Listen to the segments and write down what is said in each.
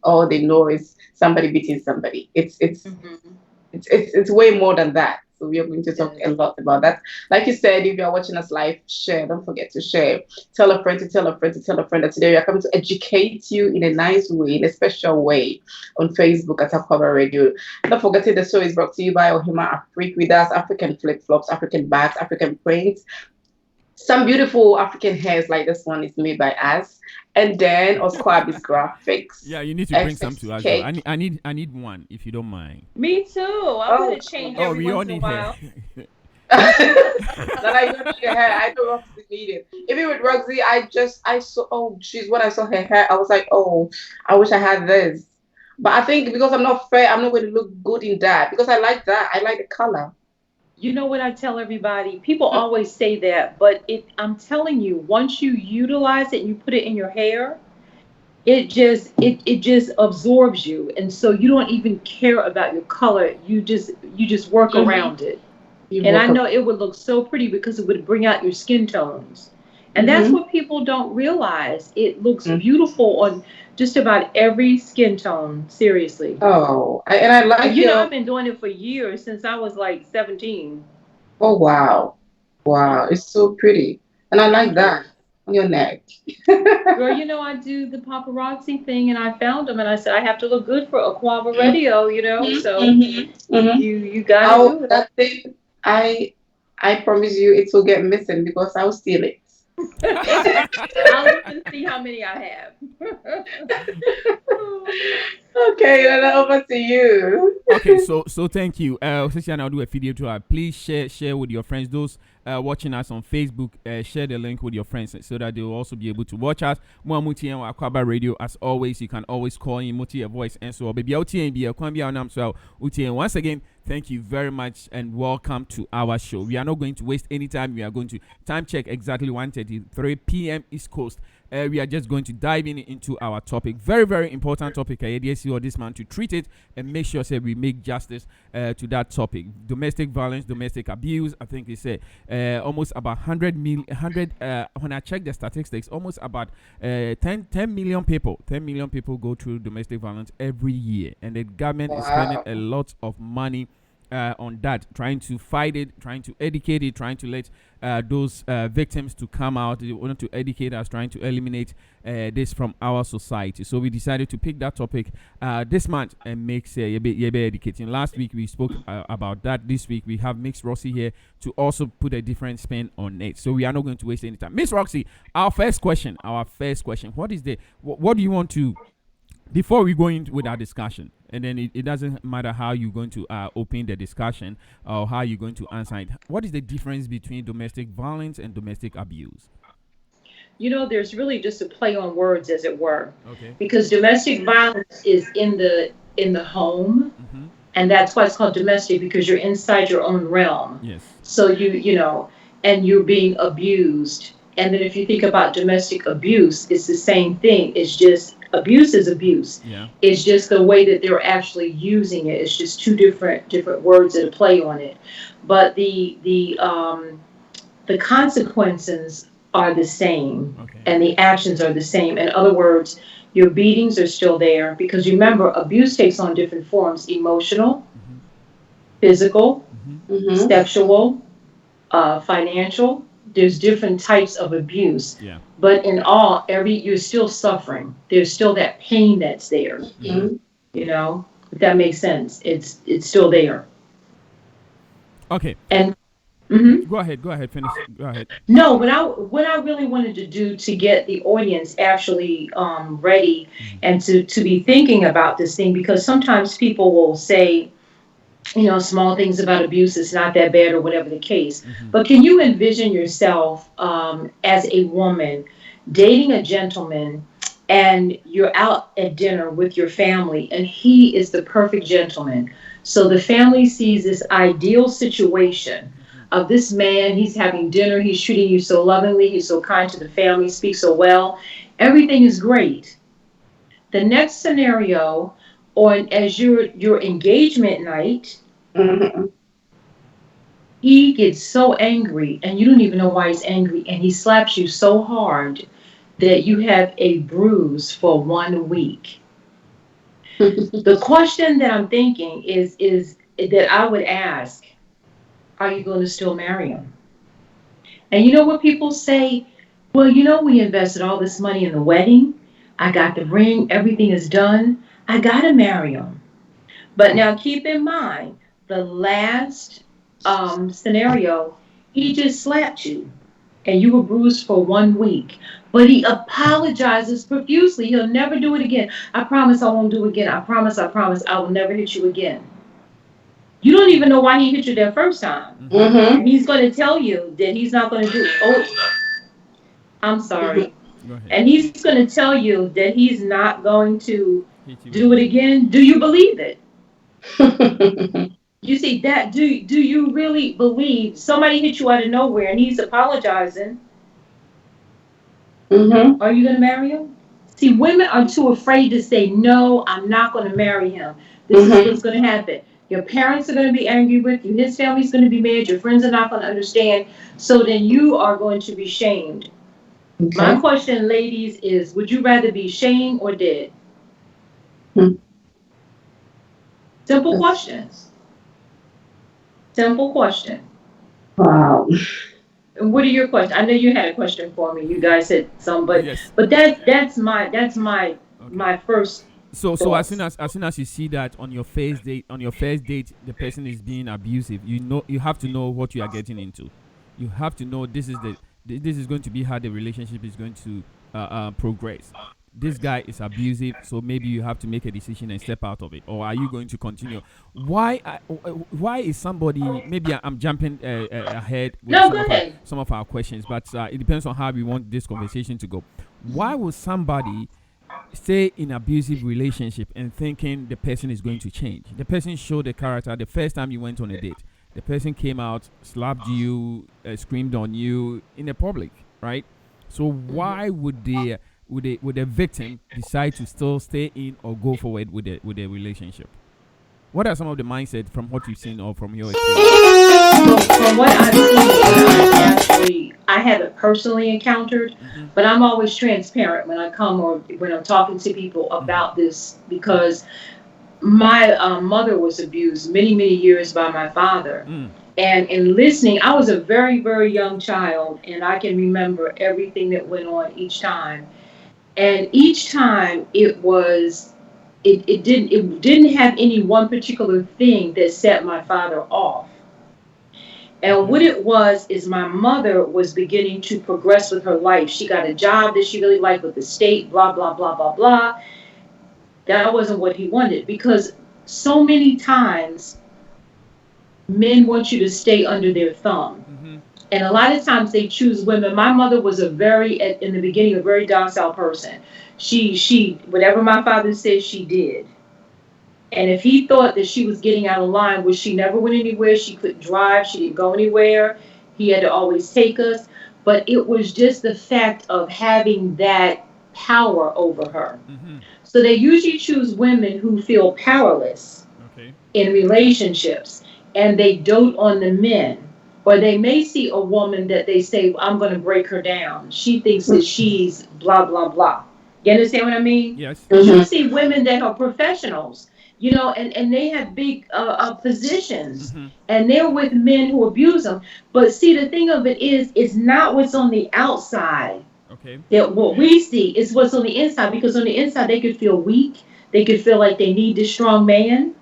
all they know is somebody beating somebody. Mm-hmm. It's way more than that. So we are going to talk Yes. a lot about that. Like you said, if you're watching us live, share. Don't forget to share. Tell a friend to tell a friend to tell a friend that today we are coming to educate you in a nice way, in a special way on Facebook at Aquaba Radio. Not forgetting the show is brought to you by Ohima Afrique with us, African flip flops, African bags, African prints. Some beautiful African hairs like this one is made by us. And then Osquabis Graphics, Yeah, you need to bring some to FX us though. Cake. I need one if you don't mind. Me too. I'm Oh, gonna change Oh, every we all once in a need hair. while. that I don't need her hair. I know Roxy need it. Even with Roxy, I saw she's when I saw her hair, I was like, oh, I wish I had this. But I think because I'm not fair, I'm not going to look good in that because I like that. I like the color. You know what I tell everybody? People always say that, but I'm telling you, once you utilize it and you put it in your hair, it just absorbs you, and so you don't even care about your color. You just work Mm-hmm. around it. You And I woke up. know it would look so pretty because it would bring out your skin tones. And that's Mm-hmm. what people don't realize. It looks Mm. beautiful on just about every skin tone, seriously. Oh, and I And like I've your. been doing it for years, since I was like 17. Oh wow, wow, it's so pretty, and I like Hmm. that on your neck. Girl, I do the paparazzi thing, and I found them, and I said I have to look good for Aquava Radio. So Mm-hmm. Mm-hmm. you got to Oh, do it. that thing, I I promise you it will get missing because I'll steal it. I'll look and see how many I have. Okay, then over to you. Okay, so thank you. Since I'll do a video to her, please share with your friends. Those watching us on Facebook, share the link with your friends so that they will also be able to watch us. Muamuti and Aquaba Radio, as always, you can always call in Muti a voice and so baby Uti and be a Kwambi Anam. So Uti, and once again, thank you very much and welcome to our show. We are not going to waste any time. We are going to time check exactly 1:33 p.m. East Coast. We are just going to dive into our topic. Very, very important topic. I see or this man to treat it and make sure say we make justice to that topic. Domestic violence, domestic abuse. I think they say almost about 100 million. 100. When I check the statistics, almost about 10 million people. 10 million people go through domestic violence every year, and the government is spending Wow. a lot of money on that, trying to fight it, trying to educate it, trying to let those victims to come out. They want to educate us, trying to eliminate this from our society. So we decided to pick that topic this month and make yebe educating. Last week we spoke about that. This week we have Miss Roxy here to also put a different spin on it. So we are not going to waste any time. Miss Roxy, our first question. What is the what do you want to before we go into with our discussion, and then it doesn't matter how you're going to open the discussion or how you're going to answer it. What is the difference between domestic violence and domestic abuse? There's really just a play on words, as it were, Okay. because domestic violence is in the home, Mm-hmm. and that's why it's called domestic, because you're inside your own realm. Yes. So and you're being abused. And then if you think about domestic abuse, it's the same thing. It's just abuse is abuse. Yeah. It's just the way that they're actually using it. It's just two different words that play on it. But the consequences are the same, Okay. and the actions are the same. In other words, your beatings are still there, because remember, abuse takes on different forms: emotional, Mm-hmm. physical, Mm-hmm. Mm-hmm. sexual, financial. There's different types of abuse, Yeah. but in all, you're still suffering. There's still that pain that's there. Mm-hmm. Mm-hmm. If that makes sense. It's still there. Okay. And mhm. Go ahead. Go ahead. Finish. Go ahead. No, what I really wanted to do to get the audience actually ready, Mm-hmm. and to be thinking about this thing, because sometimes people will say, small things about abuse, it's not that bad, or whatever the case. Mm-hmm. But can you envision yourself as a woman dating a gentleman, and you're out at dinner with your family, and he is the perfect gentleman? So the family sees this ideal situation of this man. He's having dinner, he's treating you so lovingly, he's so kind to the family, speaks so well, everything is great. The next scenario, on as your engagement night, Mm-hmm. he gets so angry, and you don't even know why he's angry, and he slaps you so hard that you have a bruise for 1 week. The question that I'm thinking is that I would ask, are you going to still marry him? And you know what people say? Well, we invested all this money in the wedding. I got the ring. Everything is done. I got to marry him. But now keep in mind, the last scenario, he just slapped you and you were bruised for 1 week. But he apologizes profusely. He'll never do it again. I promise I won't do it again. I promise I will never hit you again. You don't even know why he hit you that first time. Mm-hmm. And he's going to tell you that he's not going to do it. Oh, I'm sorry. Go ahead. And he's going to tell you that he's not going to Hit you do with it again. Do you believe it? You see that? Do you really believe somebody hit you out of nowhere and he's apologizing? Mm-hmm. Are you going to marry him? See, women are too afraid to say, no, I'm not going to marry him. This is Mm-hmm. what's going to happen. Your parents are going to be angry with you. His family's going to be mad. Your friends are not going to understand. So then you are going to be shamed. My Okay. question, ladies, is would you rather be shamed or dead? Hmm. Simple question. Simple question. Wow. And what are your questions? I know you had a question for me. You guys had some, but Yes. that's my Okay. my first So thoughts. as soon as you see that on your first date, the person is being abusive, you have to know what you are getting into. You have to know this is going to be how the relationship is going to progress. This guy is abusive, so maybe you have to make a decision and step out of it, or are you going to continue? Why is somebody? Maybe I'm jumping ahead with No, go ahead. some of our questions, but it depends on how we want this conversation to go. Why would somebody stay in abusive relationship and thinking the person is going to change? The person showed the character the first time you went on a date. The person came out, slapped you, screamed on you in the public, right? So why would the victim decide to still stay in or go forward with the relationship? What are some of the mindset from what you've seen or from your experience? From what I've seen, I haven't personally encountered, Mm-hmm. but I'm always transparent when I come or when I'm talking to people Mm-hmm. about this because my mother was abused many, many years by my father. Mm. And in listening, I was a very, very young child, and I can remember everything that went on each time. And each time it didn't have any one particular thing that set my father off. And Okay. what it was is my mother was beginning to progress with her life. She got a job that she really liked with the state, blah, blah, blah, blah, blah. That wasn't what he wanted because so many times men want you to stay under their thumb. Mm-hmm. And a lot of times they choose women. My mother was in the beginning, a very docile person. Whatever my father said, she did. And if he thought that she was getting out of line, which she never went anywhere, she couldn't drive, she didn't go anywhere, he had to always take us. But it was just the fact of having that power over her. Mm-hmm. So they usually choose women who feel powerless Okay. in relationships and they dote on the men. Or they may see a woman that they say, I'm going to break her down. She thinks that she's blah, blah, blah. You understand what I mean? Yes. Because you Mm-hmm. see women that are professionals, and they have big positions Mm-hmm. and they're with men who abuse them. But see, the thing of it is, it's not what's on the outside Okay. that what we see is what's on the inside because on the inside they could feel weak. They could feel like they need this strong man.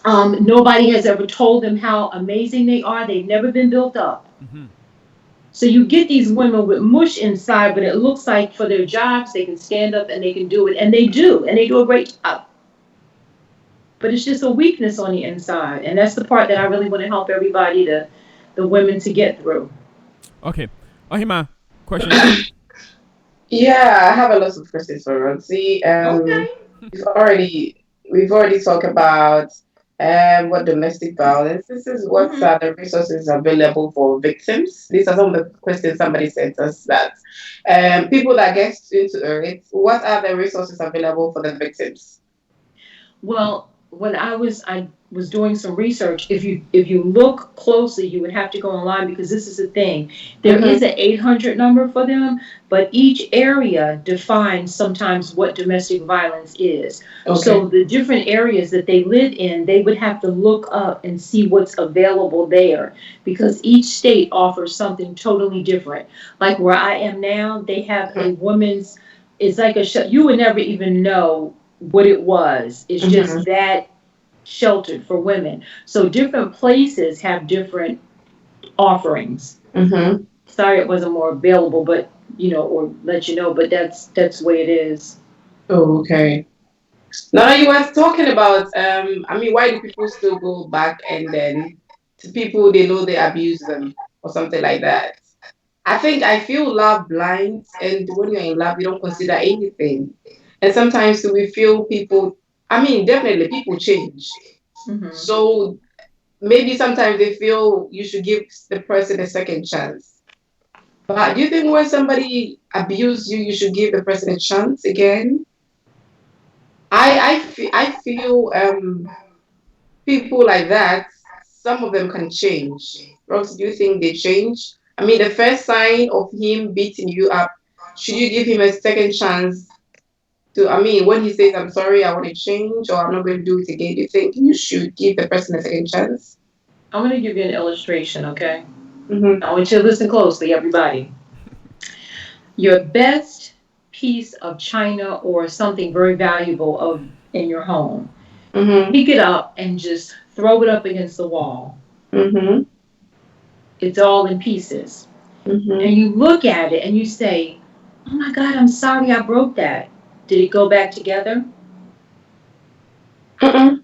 Nobody has ever told them how amazing they are. They've never been built up. Mm-hmm. So you get these women with mush inside, but it looks like for their jobs, they can stand up and they can do it. And they do. And they do a great job. But it's just a weakness on the inside. And that's the part that I really want to help everybody, the women, to get through. Okay. Ohima, question for you. Yeah, I have a lot of questions for Roxy. Okay. We've already talked about what domestic violence. This is what Mm-hmm. are the resources available for victims. These are some of the questions somebody sent us that people that get into it. What are the resources available for the victims? Well, when I was doing some research, if you look closely, you would have to go online because this is the thing. There Mhm. is an 800 number for them, but each area defines sometimes what domestic violence is. Okay. So the different areas that they live in, they would have to look up and see what's available there because each state offers something totally different. Like where I am now, they have a women's, it's like you would never even know what it was. It's just that sheltered for women. So different places have different offerings. Mhm. Sorry, it wasn't more available, but or let you know. But that's the way it is. Oh, okay. Now you were talking about, I mean, why do people still go back and then to people they know they abuse them or something like that? I feel love blinds, and when you're in love, you don't consider anything. And sometimes we feel people, I mean, definitely people change. Hmm. So maybe sometimes they feel you should give the person a second chance. But do you think when somebody abuse you, you should give the person a chance again? I feel people like that, some of them can change. Rox, do you think they change? I mean, the first sign of him beating you up, should you give him a second chance to, I mean, when he says, I'm sorry, I want to change, or I'm not going to do it again, do you think you should give the person a second chance? I'm going to give you an illustration, okay? Mm-hmm. I want you to listen closely, everybody. Your best piece of china or something very valuable of in your home, Mm-hmm. pick it up and just throw it up against the wall. Mm-hmm. It's all in pieces. And Mm-hmm. you look at it and you say, oh my God, I'm sorry I broke that. Did it go back together? Mm-mm.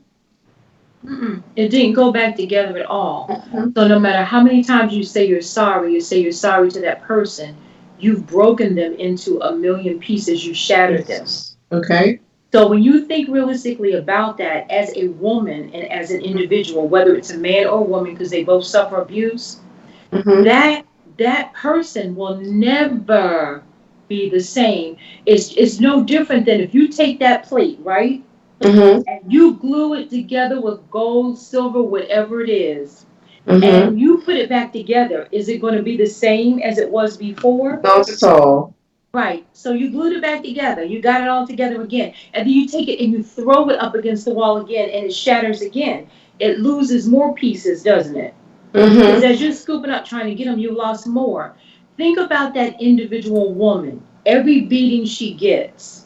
Mm-mm. It didn't go back together at all. Mm-hmm. So no matter how many times you say you're sorry to that person, you've broken them into a million pieces. You shattered them. Yes. Okay. So when you think realistically about that as a woman and as an individual, whether it's a man or a woman, because they both suffer abuse, Mm-hmm. that person will never be the same. It's no different than if you take that plate, right? Mm-hmm. And you glue it together with gold, silver, whatever it is, Mm-hmm. and you put it back together, is it going to be the same as it was before? Not at all. Right. So you glued it back together. You got it all together again. And then you take it and you throw it up against the wall again and it shatters again. It loses more pieces, doesn't it? Because Mm-hmm. as you're scooping up trying to get them, you lost more. Think about that individual woman. Every beating she gets,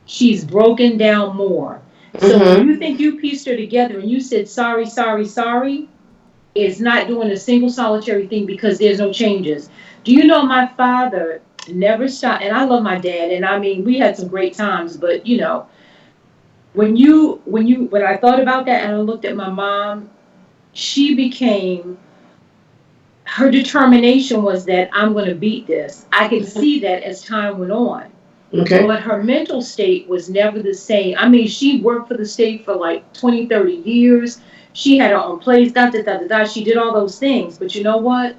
she's broken down more. So when Mm-hmm. you think you pieced her together and you said sorry, sorry, sorry, it's not doing a single solitary thing because there's no changes. Do you know my father never stopped? And I love my dad, and I mean we had some great times. But when I thought about that and I looked at my mom, she became her determination was that I'm going to beat this. I could see that as time went on. Okay. But her mental state was never the same. I mean, she worked for the state for like 20, 30 years. She had her own place, da da da da da. She did all those things. But you know what?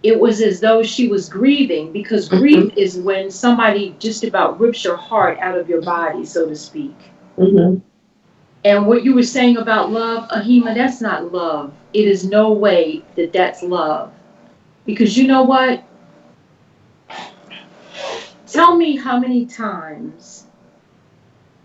It was as though she was grieving because Mm-hmm. grief is when somebody just about rips your heart out of your body, so to speak. Mm-hmm. And what you were saying about love, Ahima, that's not love. It is no way that that's love. Because you know what? Tell me how many times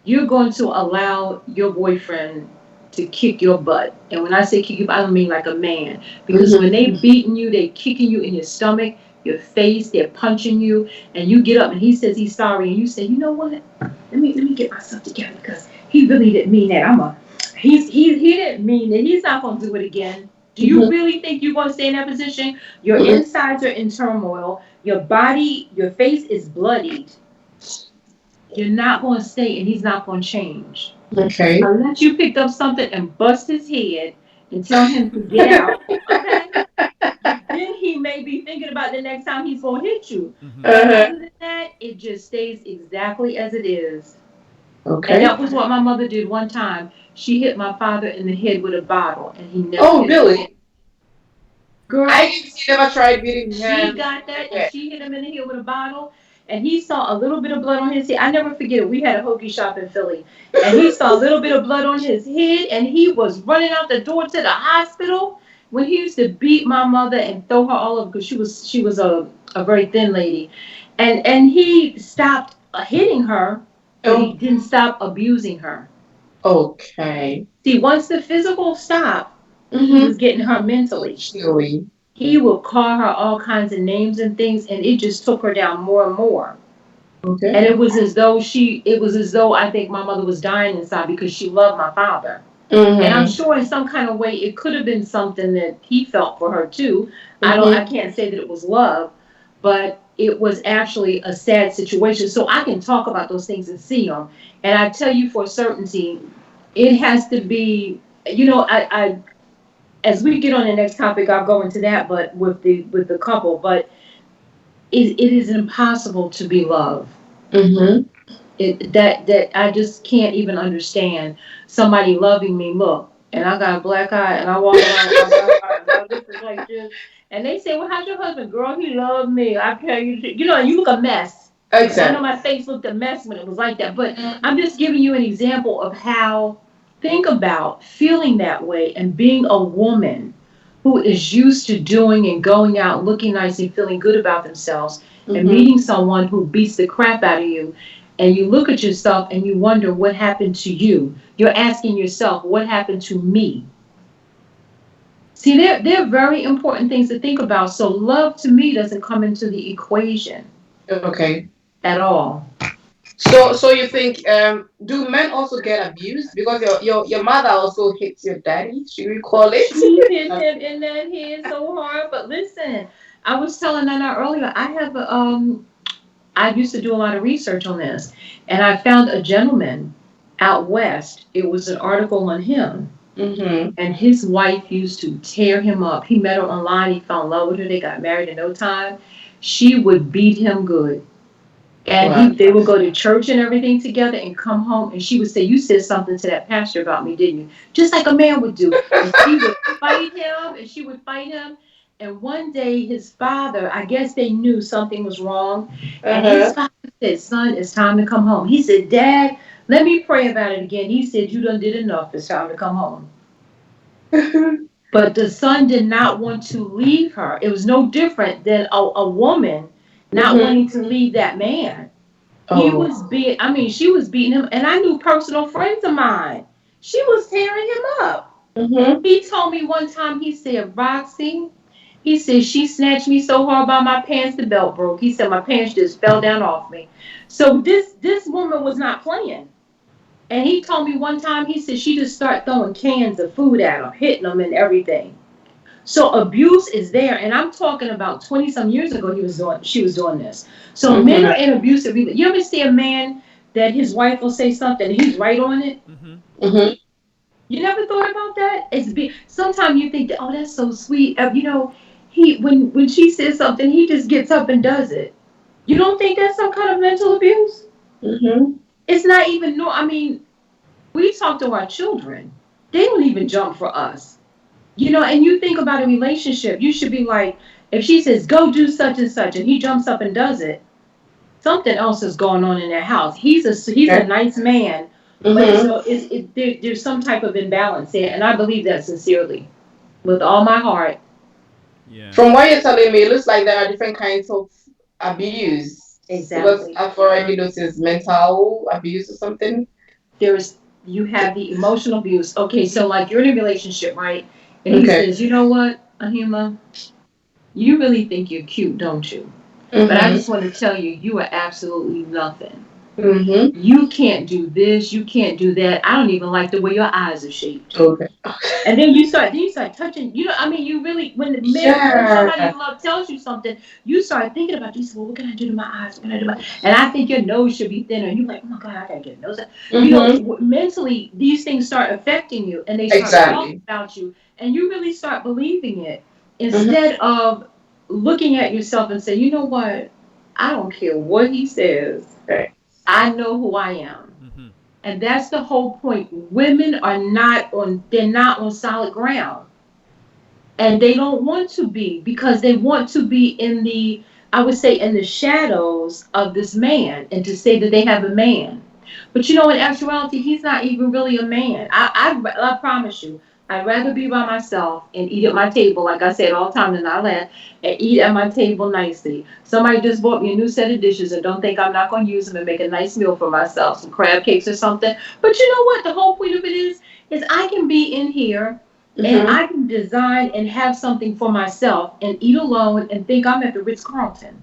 you're going to allow your boyfriend to kick your butt. And when I say kick you, I don't mean like a man. Because when they beating you, they kicking you in your stomach, your face, they're punching you, and you get up and he says he's sorry, and you say, you know what? Let me get myself together because he really didn't mean that. He didn't mean it. He's not gonna do it again. Do you Mm-hmm. really think you're gonna stay in that position? Your Mm-hmm. insides are in turmoil. Your body, your face is bloodied. You're not going to stay and he's not going to change. Okay. Unless you picked up something and bust his head and tell him to get out, okay? Then he may be thinking about the next time he's going to hit you. Mm-hmm. But Uh-huh. other than that, it just stays exactly as it is. And Okay. that was what my mother did one time. She hit my father in the head with a bottle and he never Oh, hit him again. really? I Girl, didn't see never tried beating she him got that and again. she hit him in the head with a bottle. and he saw a little bit of blood on his head. I never forget it. We had a hoagie shop in Philly, and he saw a little bit of blood on his head, and he was running out the door to the hospital. When he used to beat my mother and throw her all over because she was a very thin lady, and he stopped hitting her, but he didn't stop abusing her. Okay. See, once the physical stopped, he was getting her mentally. Chewy. He would call her all kinds of names and things, and it just took her down more and more. Okay. And it was as though I think my mother was dying inside because she loved my father. Mm-hmm. And I'm sure in some kind of way it could have been something that he felt for her too. I can't say that it was love, but it was actually a sad situation. So I can talk about those things and see them. And I tell you for certainty, it has to be, I as we get on the next topic, I'll go into that, but with the couple, but it is impossible to be loved. Mm-hmm. That I just can't even understand somebody loving me. Look, and I got a black eye, and I walk around with my black eye, this is like this, and they say, "Well, how's your husband, girl? He loved me. I tell you, and you look a mess." Exactly. I know my face looked a mess when it was like that, but I'm just giving you an example of how. Think about feeling that way and being a woman who is used to doing and going out, looking nice and feeling good about themselves, and meeting someone who beats the crap out of you. And you look at yourself and you wonder what happened to you. You're asking yourself, what happened to me? See, they're very important things to think about. So love to me doesn't come into the equation. Okay. At all. So you think do men also get abused because your mother also hits your daddy? Should we call it? She hit him in that head so hard. But listen, I was telling Nana earlier. I used to do a lot of research on this, and I found a gentleman out west. It was an article on him, and his wife used to tear him up. He met her online. He fell in love with her. They got married in no time. She would beat him good. And they would go to church and everything together and come home, and she would say, "You said something to that pastor about me, didn't you?" Just like a man would do. And she would fight him, and she would fight him. And one day, his father, I guess they knew something was wrong, and his father said, "Son, it's time to come home." He said, "Dad, let me pray about it again." He said, "You done did enough. It's time to come home." But the son did not want to leave her. It was no different than a woman not wanting to leave that man. He was she was beating him, and I knew personal friends of mine. She was tearing him up. He told me one time, he said, "Roxy," he said, "she snatched me so hard by my pants, the belt broke." He said, "My pants just fell down off me." So this woman was not playing. And he told me one time, he said, she just started throwing cans of food at him, hitting them and everything. So abuse is there, and I'm talking about 20-some years ago. She was doing this. So men are in abusive. You ever see a man that his wife will say something and he's right on it? You never thought about that? Sometimes you think that, oh, that's so sweet. When she says something, he just gets up and does it. You don't think that's some kind of mental abuse? It's not even we talk to our children. They don't even jump for us. And you think about a relationship, you should be like, if she says, "Go do such and such," and he jumps up and does it, something else is going on in their house. He's a nice man, but there's some type of imbalance there, and I believe that sincerely, with all my heart. Yeah. From what you're telling me, it looks like there are different kinds of abuse. Exactly. Because I've already noticed mental abuse or something. You have the emotional abuse. Okay, so like you're in a relationship, right? And he says, "You know what, Ahima, you really think you're cute, don't you? But I just want to tell you, you are absolutely nothing. You can't do this, you can't do that. I don't even like the way your eyes are shaped." Okay. And then you start touching. You really, when somebody you love tells you something, you start thinking about this. Well, what can I do to my eyes? What can I do to my? And I think your nose should be thinner. And you're like, "Oh my God, I gotta get a nose." Mentally, these things start affecting you, and they start talking about you, and you really start believing it instead of looking at yourself and say, "You know what? I don't care what he says. I know who I am." And that's the whole point. Women are not on solid ground. And they don't want to be, because they want to be in the I would say, in the shadows of this man, and to say that they have a man. But in actuality, he's not even really a man. I promise you, I'd rather be by myself and eat at my table, like I said all the time, than I laugh, and eat at my table nicely. Somebody just bought me a new set of dishes and don't think I'm not going to use them and make a nice meal for myself, some crab cakes or something. But you know what? The whole point of it is I can be in here and Mm-hmm. I can design and have something for myself and eat alone and think I'm at the Ritz Carlton.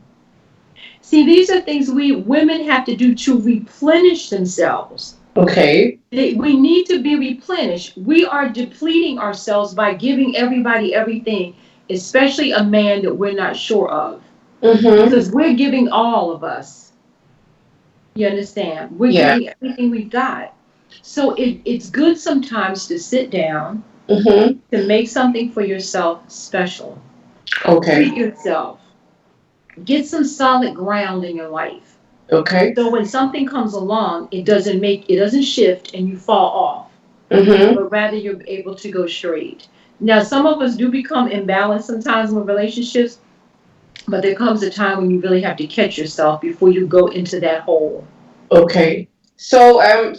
See, these are things we women have to do to replenish themselves. Okay. We need to be replenished. We are depleting ourselves by giving everybody everything, especially a man that we're not sure of, Mm-hmm. because we're giving all of us. You understand? We're Yeah. giving everything we've got. So it's good sometimes to sit down, Mm-hmm. to make something for yourself special. Okay. Treat yourself. Get some solid ground in your life. Okay. So when something comes along, it doesn't shift and you fall off, Mm-hmm. but rather you're able to go straight. Now, some of us do become imbalanced sometimes with relationships, but there comes a time when you really have to catch yourself before you go into that hole. Okay. That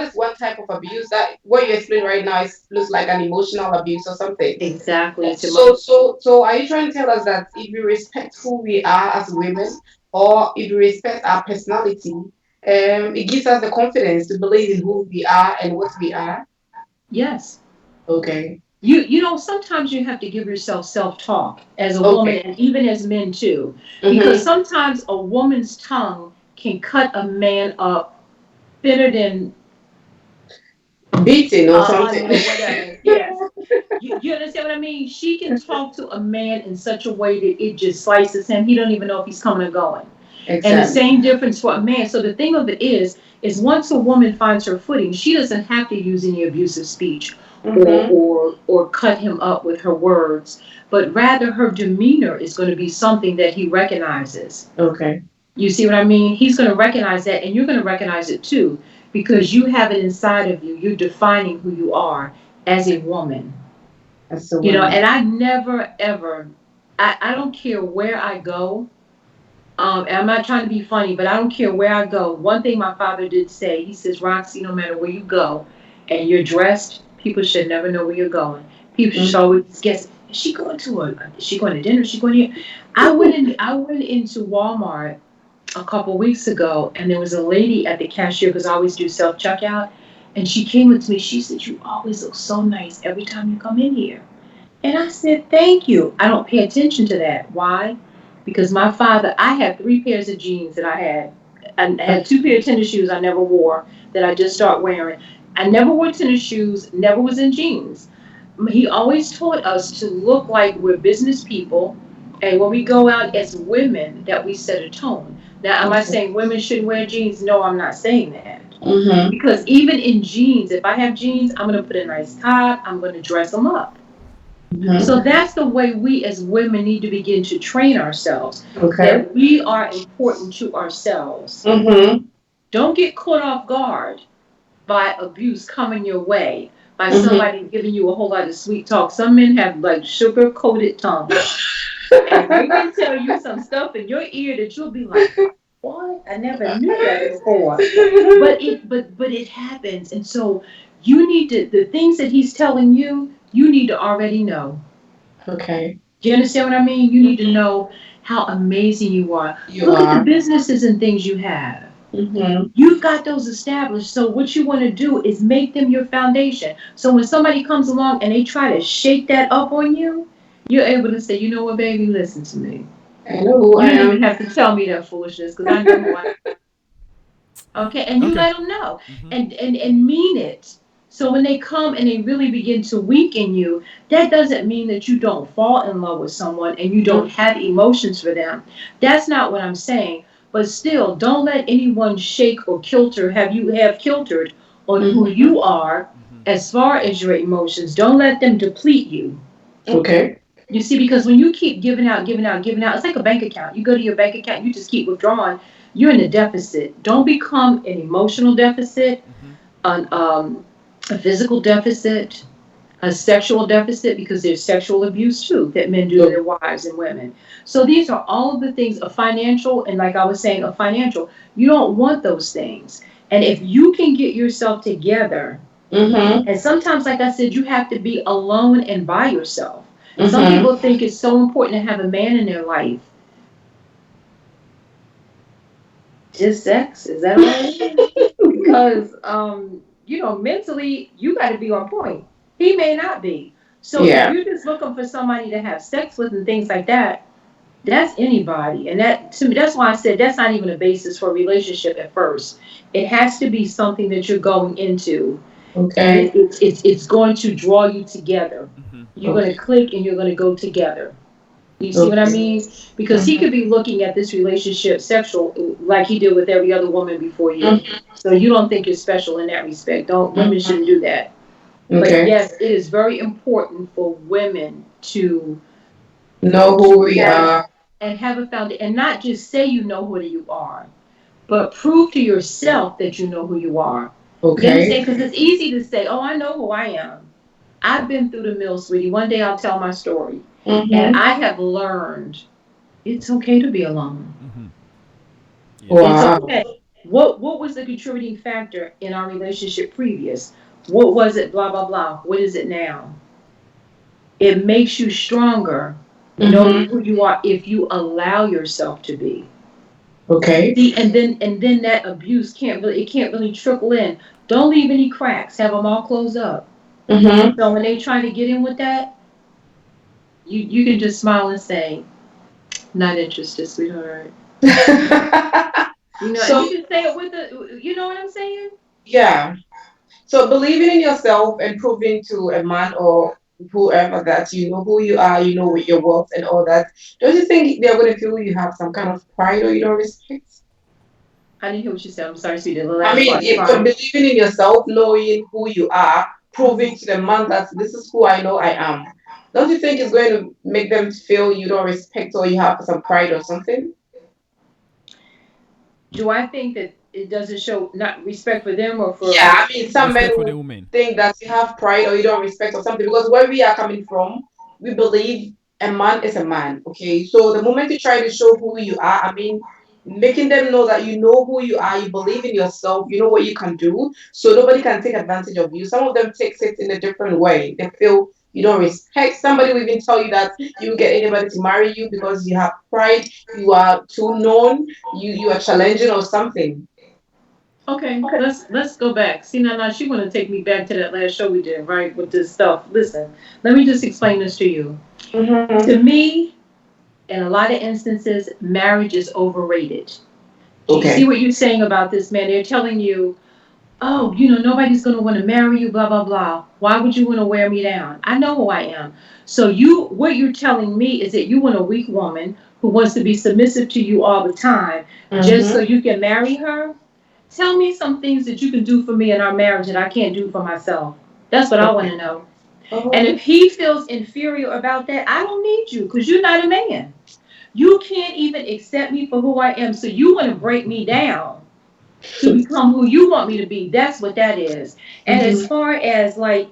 is one type of abuse. That what you explain right now is looks like an emotional abuse or something. Exactly. It's So are you trying to tell us that if we respect who we are as women, or if we respect our personality, it gives us the confidence to believe in who we are and what we are? yes. Okay. Sometimes you have to give yourself self-talk as a woman Okay. and even as men too, because Mm-hmm. sometimes a woman's tongue can cut a man up thinner than Beating or something. onion or whatever. Yes. You understand what I mean? She can talk to a man in such a way that it just slices him. He don't even know if he's coming or going. And the Exactly. same difference for a man. So the thing of it is once a woman finds her footing, she doesn't have to use any abusive speech or Mm-hmm. or cut him up with her words, but rather her demeanor is going to be something that he recognizes. Okay. You see what I mean? He's going to recognize that, and you're going to recognize it too, because you have it inside of you. You're defining who you are as a woman. That's the woman. And I never ever, I don't care where I go. And I'm not trying to be funny, but I don't care where I go. One thing my father did say, he says, Roxy, no matter where you go and you're dressed, people should never know where you're going. People should always guess, is she going to dinner? Is she going here? I went into Walmart a couple weeks ago, and there was a lady at the cashier, because I always do self checkout, and she came up to me. She said, "You always look so nice every time you come in here." And I said, "Thank you." I don't pay attention to that. Why? Because my father, I had 3 pairs of jeans that I had. I had 2 pair of tennis shoes I never wore that I just started wearing. I never wore tennis shoes, never was in jeans. He always taught us to look like we're business people, and when we go out as women, that we set a tone. Now, am I saying women shouldn't wear jeans? No, I'm not saying that. Mm-hmm. Because even in jeans, if I have jeans, I'm going to put a nice top, I'm going to dress them up. Mm-hmm. So that's the way we as women need to begin to train ourselves, Okay. that we are important to ourselves. Mm-hmm. Don't get caught off guard by abuse coming your way, by Mm-hmm. somebody giving you a whole lot of sweet talk. Some men have like sugar coated tongues, and they can tell you some stuff in your ear that you'll be like, "What? I never knew that before." But it happens, and so you need to, the things that he's telling you, you need to already know. Okay. Do you understand what I mean? You need to know how amazing you are. You Look at the are. businesses and things you have. Mm-hmm. You've got those established. So what you want to do is make them your foundation. So when somebody comes along and they try to shake that up on you, you're able to say, "You know what, baby, listen to me. I know who I You don't even am. have to tell me that foolishness, because I know who I am." Okay, and you Okay. let them know, Mm-hmm. and mean it. So when they come and they really begin to weaken you, that doesn't mean that you don't fall in love with someone and you don't have emotions for them. That's not what I'm saying. But still, don't let anyone shake or have kiltered on who Mm-hmm. you are Mm-hmm. as far as your emotions. Don't let them deplete you. Okay. You see, because when you keep giving out, giving out, giving out, it's like a bank account. You go to your bank account, you just keep withdrawing. You're in a deficit. Don't become an emotional deficit, Mm-hmm. an a physical deficit. a sexual deficit, because there's sexual abuse too that men do to their wives and women. So these are all of the things, a financial, and like I was saying, a financial, you don't want those things. And if you can get yourself together, Mm-hmm. and sometimes, like I said, you have to be alone and by yourself. Some Mm-hmm. people think it's so important to have a man in their life. Just sex, is that all right? Because mentally you got to be on point. He may not be. So if Yeah. you're just looking for somebody to have sex with and things like that, that's anybody. And that, to me, that's why I said that's not even a basis for a relationship at first. It has to be something that you're going into, and Okay. it's going to draw you together. Mm-hmm. You're going to Okay. click and you're going to go together. You see what I Okay. mean? Because he Mm-hmm. could be looking at this relationship sexual like he did with every other woman before you. Mm-hmm. So you don't think you're special in that respect. Don't, women shouldn't do that. But Okay. yes, it is very important for women to Know who we have are. and have a foundation, and not just say you know who you are, but prove to yourself that you know who you are. You Okay. understand? Because it's easy to say, "Oh, I know who I am. I've been through the mill, sweetie. One day I'll tell my story." And Mm-hmm. I have learned it's okay to be alone. Mm-hmm. Yes. It's Wow. okay. What was the contributing factor in our relationship previous? What was it? Blah blah blah. What is it now? It makes you stronger, knowing Mm-hmm. who you are if you allow yourself to be. Okay. See, and then that abuse can't really trickle in. Don't leave any cracks. Have them all closed up. Mm-hmm. So when they try to get in with that, you can just smile and say, "Not interested, sweetheart." And So you can say it with the, you know what I'm saying? yeah. So believing in yourself and proving to a man or whoever that you know who you are, you know with your worth and all that, don't you think they're going to feel you have some kind of pride or you don't respect? I didn't hear what you said. I'm sorry, sweetie. The I last mean, part, but pride. believing in yourself, knowing who you are, proving to the man that this is who I know I am. Don't you think it's going to make them feel you don't respect or you have some pride or something? Do I think that it doesn't show not respect for them or Yeah, for? I mean, some men Respect for will the woman. think that you have pride or you don't respect or something because where we are coming from, we believe a man is a man. Okay, so the moment you try to show who you are, I mean, making them know that you know who you are, you believe in yourself, you know what you can do, so nobody can take advantage of you. Some of them takes it in a different way. They feel you don't respect. Somebody will even tell you that you will get anybody to marry you because you have pride, you are too known, you are challenging or something. Okay, let's go back. See, now she want to take me back to that last show we did, right? With this stuff. Listen, let me just explain this to you. Mm-hmm. To me, in a lot of instances, marriage is overrated. Do you see Okay. what you're saying about this man? They're telling you, oh, nobody's going to want to marry you, blah, blah, blah. Why would you want to wear me down? I know who I am. So what you're telling me is that you want a weak woman who wants to be submissive to you all the time just so Mm-hmm. you can marry her? Tell me some things that you can do for me in our marriage that I can't do for myself. That's what I want Okay. to know. And Oh, if he feels inferior about that, I don't need you because you're not a man. You can't even accept me for who I am. So you want to break me down to become who you want me to be. That's what that is. And as mm-hmm. far as like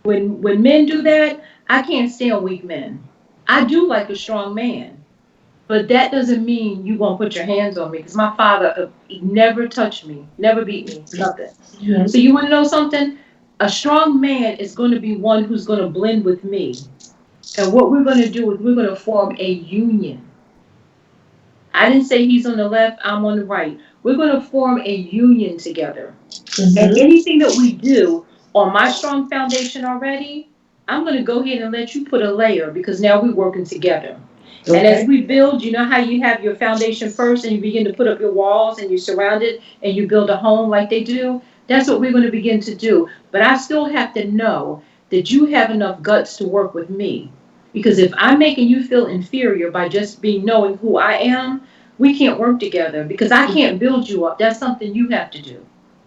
when men do that, I can't stand weak men. I do like a strong man. But that doesn't mean you won't put your hands on me because my father never touched me, never beat me, nothing. So you want to know something? A strong man is going to be one who's going to blend with me. And what we're going to do is we're going to form a union. I didn't say he's on the left, I'm on the right. We're going to form a union together. And Mm-hmm. anything that we do on my strong foundation already, I'm going to go ahead and let you put a layer because now we're working together. And as Okay. we build, you know how you have your foundation first and you begin to put up your walls and you surround it and you build a home like they do? That's what we're going to begin to do. But I still have to know that you have enough guts to work with me. Because if I'm making you feel inferior by just being knowing who I am, we can't work together because I can't build you up. That's something you have to do.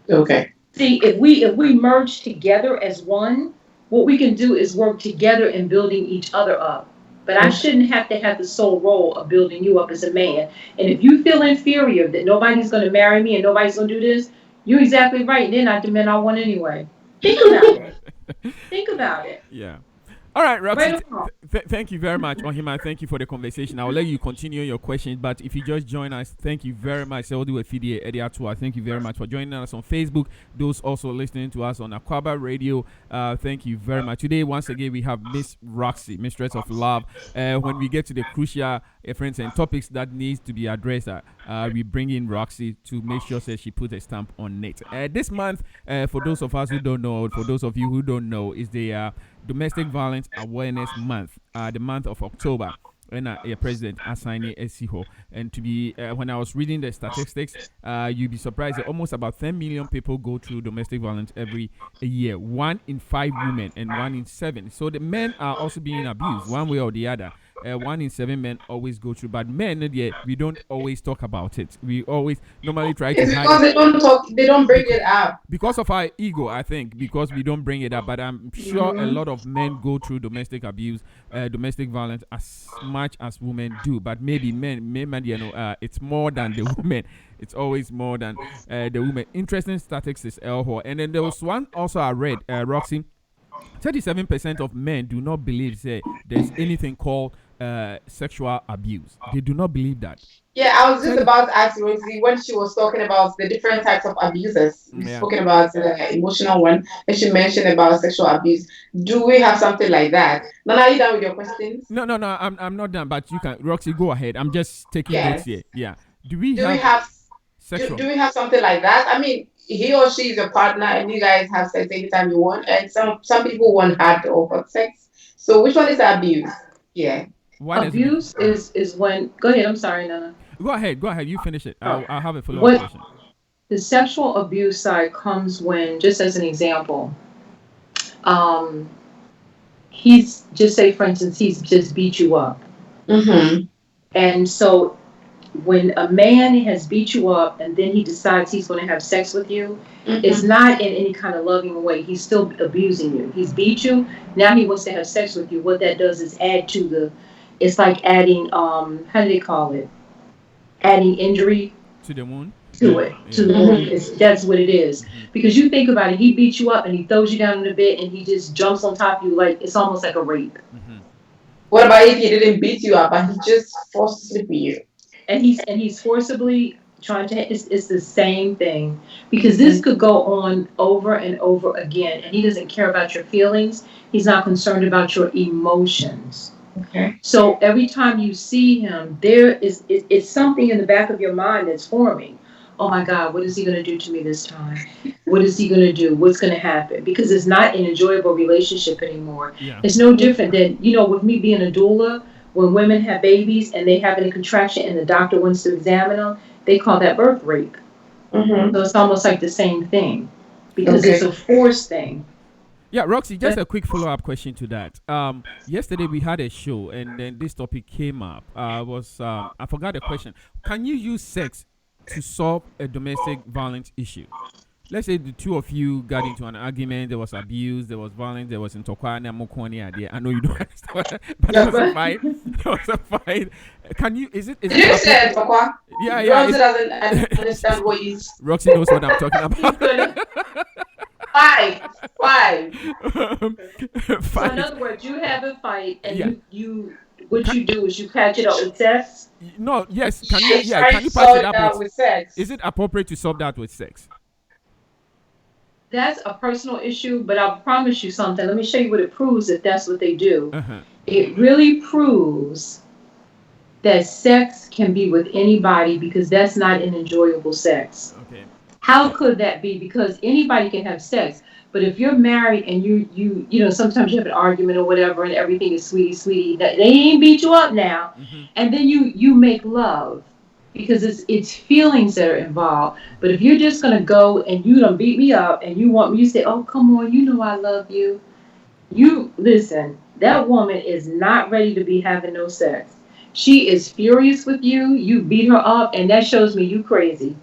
Okay. See, if we merge together as one, what we can do is work together in building each other up. But I Okay. shouldn't have to have the sole role of building you up as a man. And if you feel inferior that nobody's going to marry me and nobody's going to do this, you're exactly right. They're not the men I want anyway. Think about it. Think about it. Yeah. All right, Roxy. Right or wrong. Thank you very much, Ohima. Thank you for the conversation. I'll let you continue your questions, but if you just join us, thank you very much. I'll do a video Thank you very much for joining us on Facebook. Those also listening to us on Aquaba Radio, thank you very much. Today, once again, we have Miss Roxy, Mistress of Love. When we get to the crucial friends and topics that needs to be addressed, we bring in Roxy to make sure that she puts a stamp on it. This month, for those of us who don't know, for those of you who don't know, is the Domestic Violence Awareness Month, the month of October. And President Asani Esiho. And to be, when I was reading the statistics, you'd be surprised that almost about 10 million people go through domestic violence every year. 1 in 5 women and 1 in 7. So the men are also being abused one way or the other. 1 in 7 men always go through, but men, we don't always talk about it. We always normally try to It's hide because it. they don't talk, they don't bring it up. Because of our ego, I think, because we don't bring it up. But I'm sure a lot of men go through domestic abuse, domestic violence as much as women do. But maybe men, it's more than the women. It's always more than the women. Interesting statistics, Elho. And then there was one also I read, Roxy. 37% of men do not believe there's anything called sexual abuse. They do not believe that. Yeah, I was just about to ask Rosie when she was talking about the different types of abuses. We've spoken about the emotional one, and she mentioned about sexual abuse. Do we have something like that? Nana, are you done with your questions? No, I'm not done, but you can, Roxy, go ahead. I'm just taking notes here. Yeah. Do we have sexual? Do we have something like that? I mean, he or she is your partner, and you guys have sex anytime you want. And some people want hard or hot sex. So which one is abuse? Yeah. Abuse is when. Go ahead. I'm sorry, Nana. Go ahead. You finish it. I'll have a follow-up question. The sexual abuse side comes when, just as an example, he's just say, for instance, he's just beat you up, and so when a man has beat you up and then he decides he's going to have sex with you, it's not in any kind of loving way. He's still abusing you. He's beat you. Now he wants to have sex with you. What that does is add to the. It's like adding. How do they call it? Adding injury to the wound. To it. To the wound. That's what it is. Because you think about it, he beats you up and he throws you down in the bed and he just jumps on top of you like it's almost like a rape. What about if he didn't beat you up and he just forced to sleep with you? And he's forcibly trying to. It's the same thing, because this could go on over and over again, and he doesn't care about your feelings. He's not concerned about your emotions. Okay. So every time you see him, it's something in the back of your mind that's forming. Oh my God, what is he going to do to me this time? What is he going to do? What's going to happen? Because it's not an enjoyable relationship anymore. Yeah. It's no different than, with me being a doula, when women have babies and they have a contraction and the doctor wants to examine them, they call that birth rape. So it's almost like the same thing, because it's a forced thing. Yeah, Roxy, just a quick follow-up question to that. Yesterday we had a show and then this topic came up. I forgot the question. Can you use sex to solve a domestic violence issue? Let's say the two of you got into an argument, there was abuse, there was violence, there was intokwana, mokoni idea. I know you don't understand, but there was a fight. There was a fight. Can you, is it? You said Tokwa? Yeah. Roxy doesn't understand what you... Roxy knows what I'm talking about. Fight. So in other words, you have a fight and what you do is you patch it up with sex? No, yes. Can you patch it up with sex? Is it appropriate to solve that with sex? That's a personal issue, but I'll promise you something. Let me show you what it proves if that's what they do. It really proves that sex can be with anybody, because that's not an enjoyable sex. Okay. How could that be? Because anybody can have sex, but if you're married and you sometimes you have an argument or whatever and everything is sweetie, they ain't beat you up now, and then you make love. Because it's feelings that are involved. But if you're just going to go and you don't beat me up and you want me to say, oh, come on, I love you. You listen, that woman is not ready to be having no sex. She is furious with you. You beat her up, and that shows me you crazy.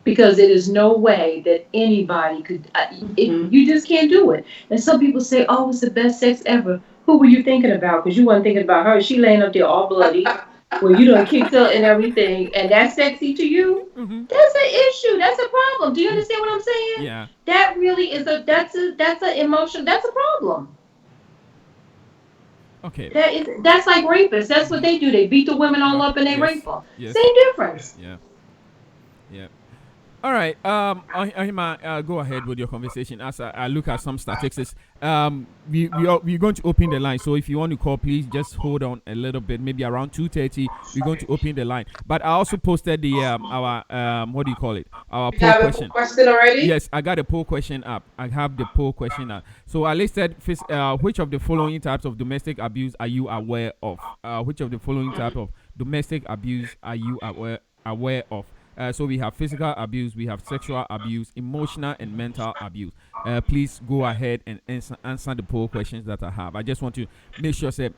Because it is no way that anybody could, you just can't do it. And some people say, oh, it's the best sex ever. Who were you thinking about? Because you weren't thinking about her. She laying up there all bloody. Well, you done kicked her and everything, and that's sexy to you. Mm-hmm. That's an issue. That's a problem. Do you understand what I'm saying? Yeah. That really is that's a emotion. That's a problem. Okay. That's like rapists. That's what they do. They beat the women all up and they rape Yes. them. Yes. Same difference. Yeah. Yeah. All right. Ahima, go ahead with your conversation as I look at some statistics. We're going to open the line. So if you want to call, please just hold on a little bit. Maybe around 2:30, we're going to open the line. But I also posted the our what do you call it? Our You poll have a question. question already? Yes, I got a poll question up. I have the poll question up. So I listed which of the following types of domestic abuse are you aware of? Which of the following type of domestic abuse are you aware of? So we have physical abuse, we have sexual abuse, emotional and mental abuse. Please go ahead and answer the poll questions that I have. I just want to make sure that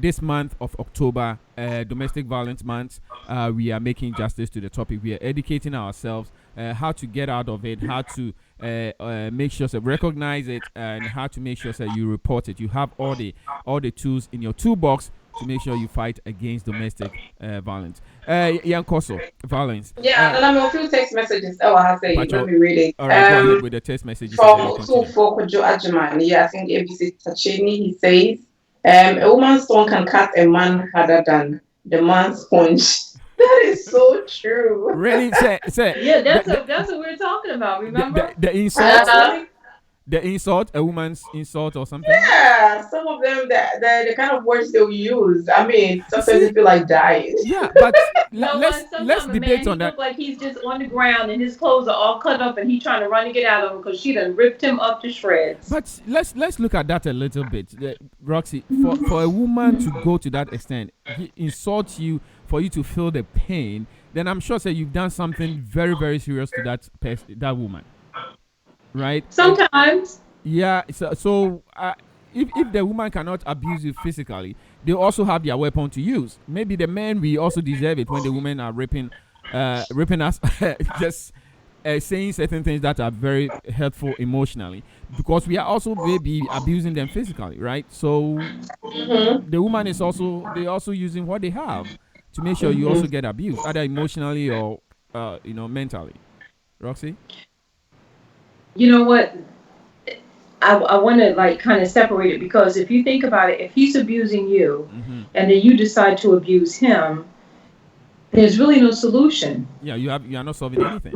this month of October, Domestic Violence Month, we are making justice to the topic. We are educating ourselves how to get out of it, how to make sure that recognize it, and how to make sure that you report it. You have all the tools in your toolbox to make sure you fight against domestic violence. Yankoso, violence. Yeah, and I'm a few text messages. Oh, I have say, Pacho, let me read it. all right, go ahead with the text messages and then From we continue. Utufo Kojo Ajiman, yeah, I think ABC Tachini, he says, a woman's tongue can cut a man harder than the man's punch. That is so true. Really, say, Yeah, that's what we're talking about. Remember? the insult, Uh, Really? the insult, a woman's insult or something. yeah, some of them, the kind of words they'll use. I mean, sometimes See? you feel like dying. Yeah, but No, let's sometimes a man debate he on that. look like he's just on the ground and his clothes are all cut up and he's trying to run to get out of them because she done ripped him up to shreds. But let's look at that a little bit, Roxy. For a woman to go to that extent, he insults you for you to feel the pain, then I'm sure that you've done something very very serious to that woman, right? Sometimes. Yeah. So if the woman cannot abuse you physically, they also have their weapon to use. Maybe the men we also deserve it when the women are raping us, just saying certain things that are very hurtful emotionally, because we are also maybe abusing them physically, right? So Mm-hmm. the woman is also using what they have to make sure you also get abused, either emotionally or mentally. Roxy. You know what? I want to like kind of separate it because if you think about it, if he's abusing you Mm-hmm. and then you decide to abuse him, there's really no solution. Yeah, you are not solving anything.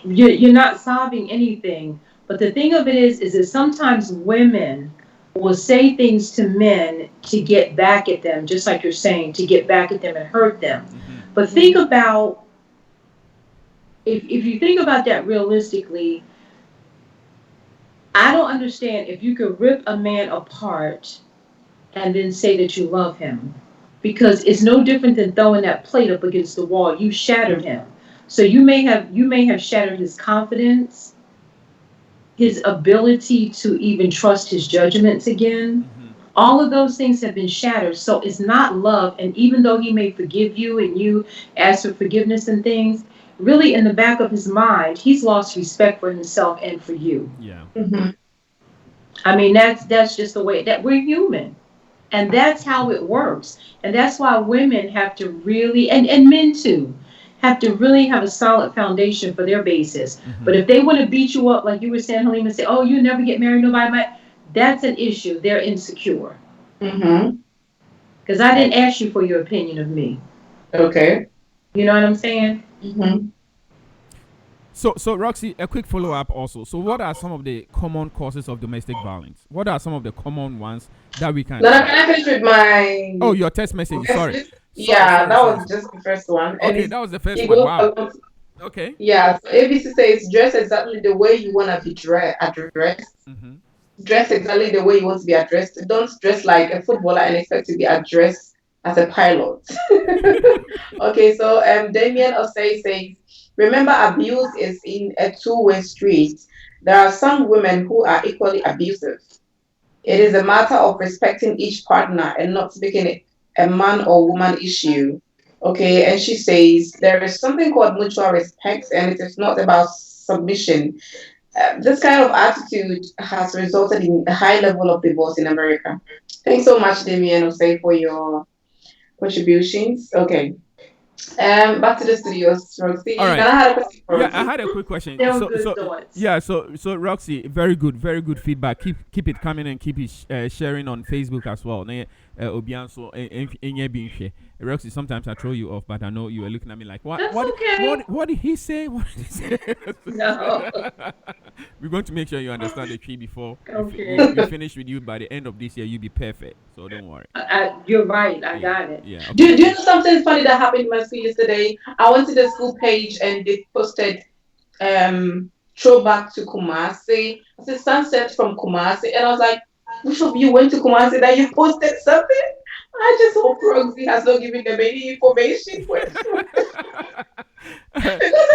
You're not solving anything. But the thing of it is that sometimes women will say things to men to get back at them, just like you're saying, to get back at them and hurt them. Mm-hmm. But think about, if you think about that realistically, I don't understand if you could rip a man apart and then say that you love him. Because it's no different than throwing that plate up against the wall. You shattered him. So you may have shattered his confidence, his ability to even trust his judgments again. Mm-hmm. All of those things have been shattered. So it's not love. And even though he may forgive you and you ask for forgiveness and things, really in the back of his mind, he's lost respect for himself and for you. Yeah. Mm-hmm. I mean, that's just the way that we're human. And that's how it works. And that's why women have to really, and men too, have to really have a solid foundation for their basis. Mm-hmm. But if they want to beat you up, like you were saying, Halima, say, oh, you never get married, nobody might, that's an issue. They're insecure. Mm-hmm. Because I didn't ask you for your opinion of me. Okay. You know what I'm saying? Mm-hmm. So Roxy, a quick follow up also. So what are some of the common causes of domestic violence? What are some of the common ones that we can? Now, can I finish with my? Oh, your text message. Sorry. Yeah, that sorry. was just the first one. And Okay, it's, that was the first it one. goes Wow. along. Okay. Yeah, so ABC says dress exactly the way you want to be addressed. Mm-hmm. Dress exactly the way you want to be addressed. Don't dress like a footballer and expect to be addressed as a pilot. Okay, so Damien Osei says, remember, abuse is in a two-way street. There are some women who are equally abusive. It is a matter of respecting each partner and not making it a man or woman issue. Okay, and she says there is something called mutual respect, and it is not about submission. This kind of attitude has resulted in a high level of divorce in America. Thanks so much, Damien Osei, contributions. Okay. Back to the studios, Roxy. All right. Then I had a question for Yeah, I Roxy. had a quick question. They were So, good so thoughts. yeah, so Roxy, very good feedback. Keep it coming and keep it sharing on Facebook as well. Obianso, being share. Roxy, sometimes I throw you off, but I know you are looking at me like, That's okay. what did he say? What did he say? No. We're going to make sure you understand the tree before Okay. we finish with you. By the end of this year, you'll be perfect. So don't worry. You're right. I Yeah, got it. yeah. Do, Okay. do you know something funny that happened in my school yesterday? I went to the school page and they posted throwback to Kumasi. I said sunset from Kumasi, and I was like, which of you went to Kumasi that you posted something? I just hope Roxy has not given them any information.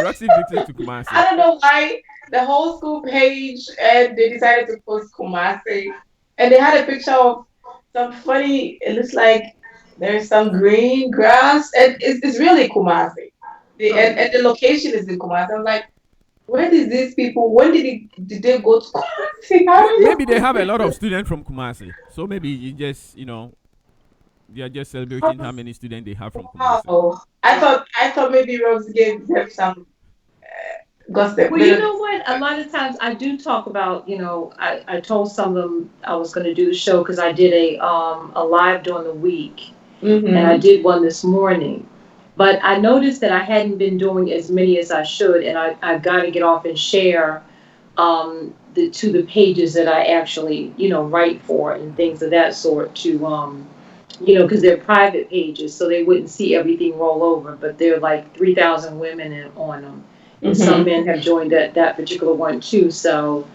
Roxy Victor to Kumasi. I don't know why the whole school page and they decided to post Kumasi, and they had a picture of some funny. It looks like there's some green grass, and it's really Kumasi. And the location is in Kumasi. I'm like, where did these people? When did they go to Kumasi? I don't Maybe they know. have a lot of students from Kumasi, so maybe you just they are just celebrating how many students they have from Kumasi. Wow. I thought maybe Rose gave them some gossip. Well, you know what? A lot of times I do talk about, I told some of them I was going to do the show because I did a live during the week, and I Mm-hmm. did one this morning. But I noticed that I hadn't been doing as many as I should, and I got to get off and share the pages that I actually, write for and things of that sort to, because they're private pages, so they wouldn't see everything roll over, but they're like 3,000 women on them. And some Mm-hmm. men have joined that particular one too. So,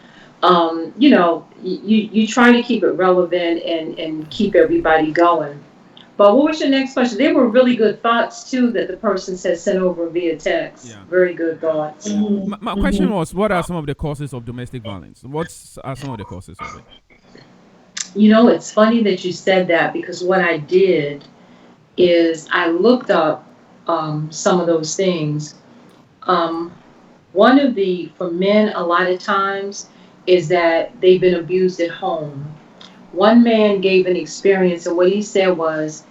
you try to keep it relevant and keep everybody going. But what was your next question? They were really good thoughts too that the person said sent over via text. Yeah. Very good thoughts. Yeah. Mm-hmm. My question Mm-hmm. was, what are some of the causes of domestic violence? What are some of the causes of it? It's funny that you said that because what I did is I looked up some of those things. Um, One of for men, a lot of times, is that they've been abused at home. One man gave an experience, and what he said was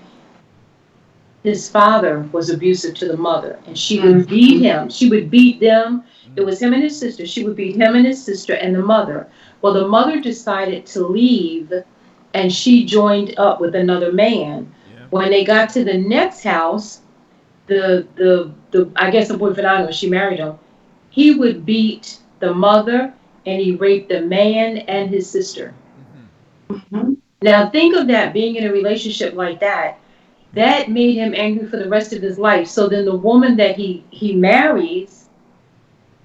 his father was abusive to the mother, and she would beat him. She would beat them. It was him and his sister. She would beat him and his sister and the mother. Well, the mother decided to leave, and she joined up with another man. Yeah. When they got to the next house, the I guess the boyfriend, I don't know, she married him. He would beat the mother and he raped the man and his sister. Mm-hmm. Mm-hmm. Now think of that being in a relationship like that. That made him angry for the rest of his life. So then the woman that he marries,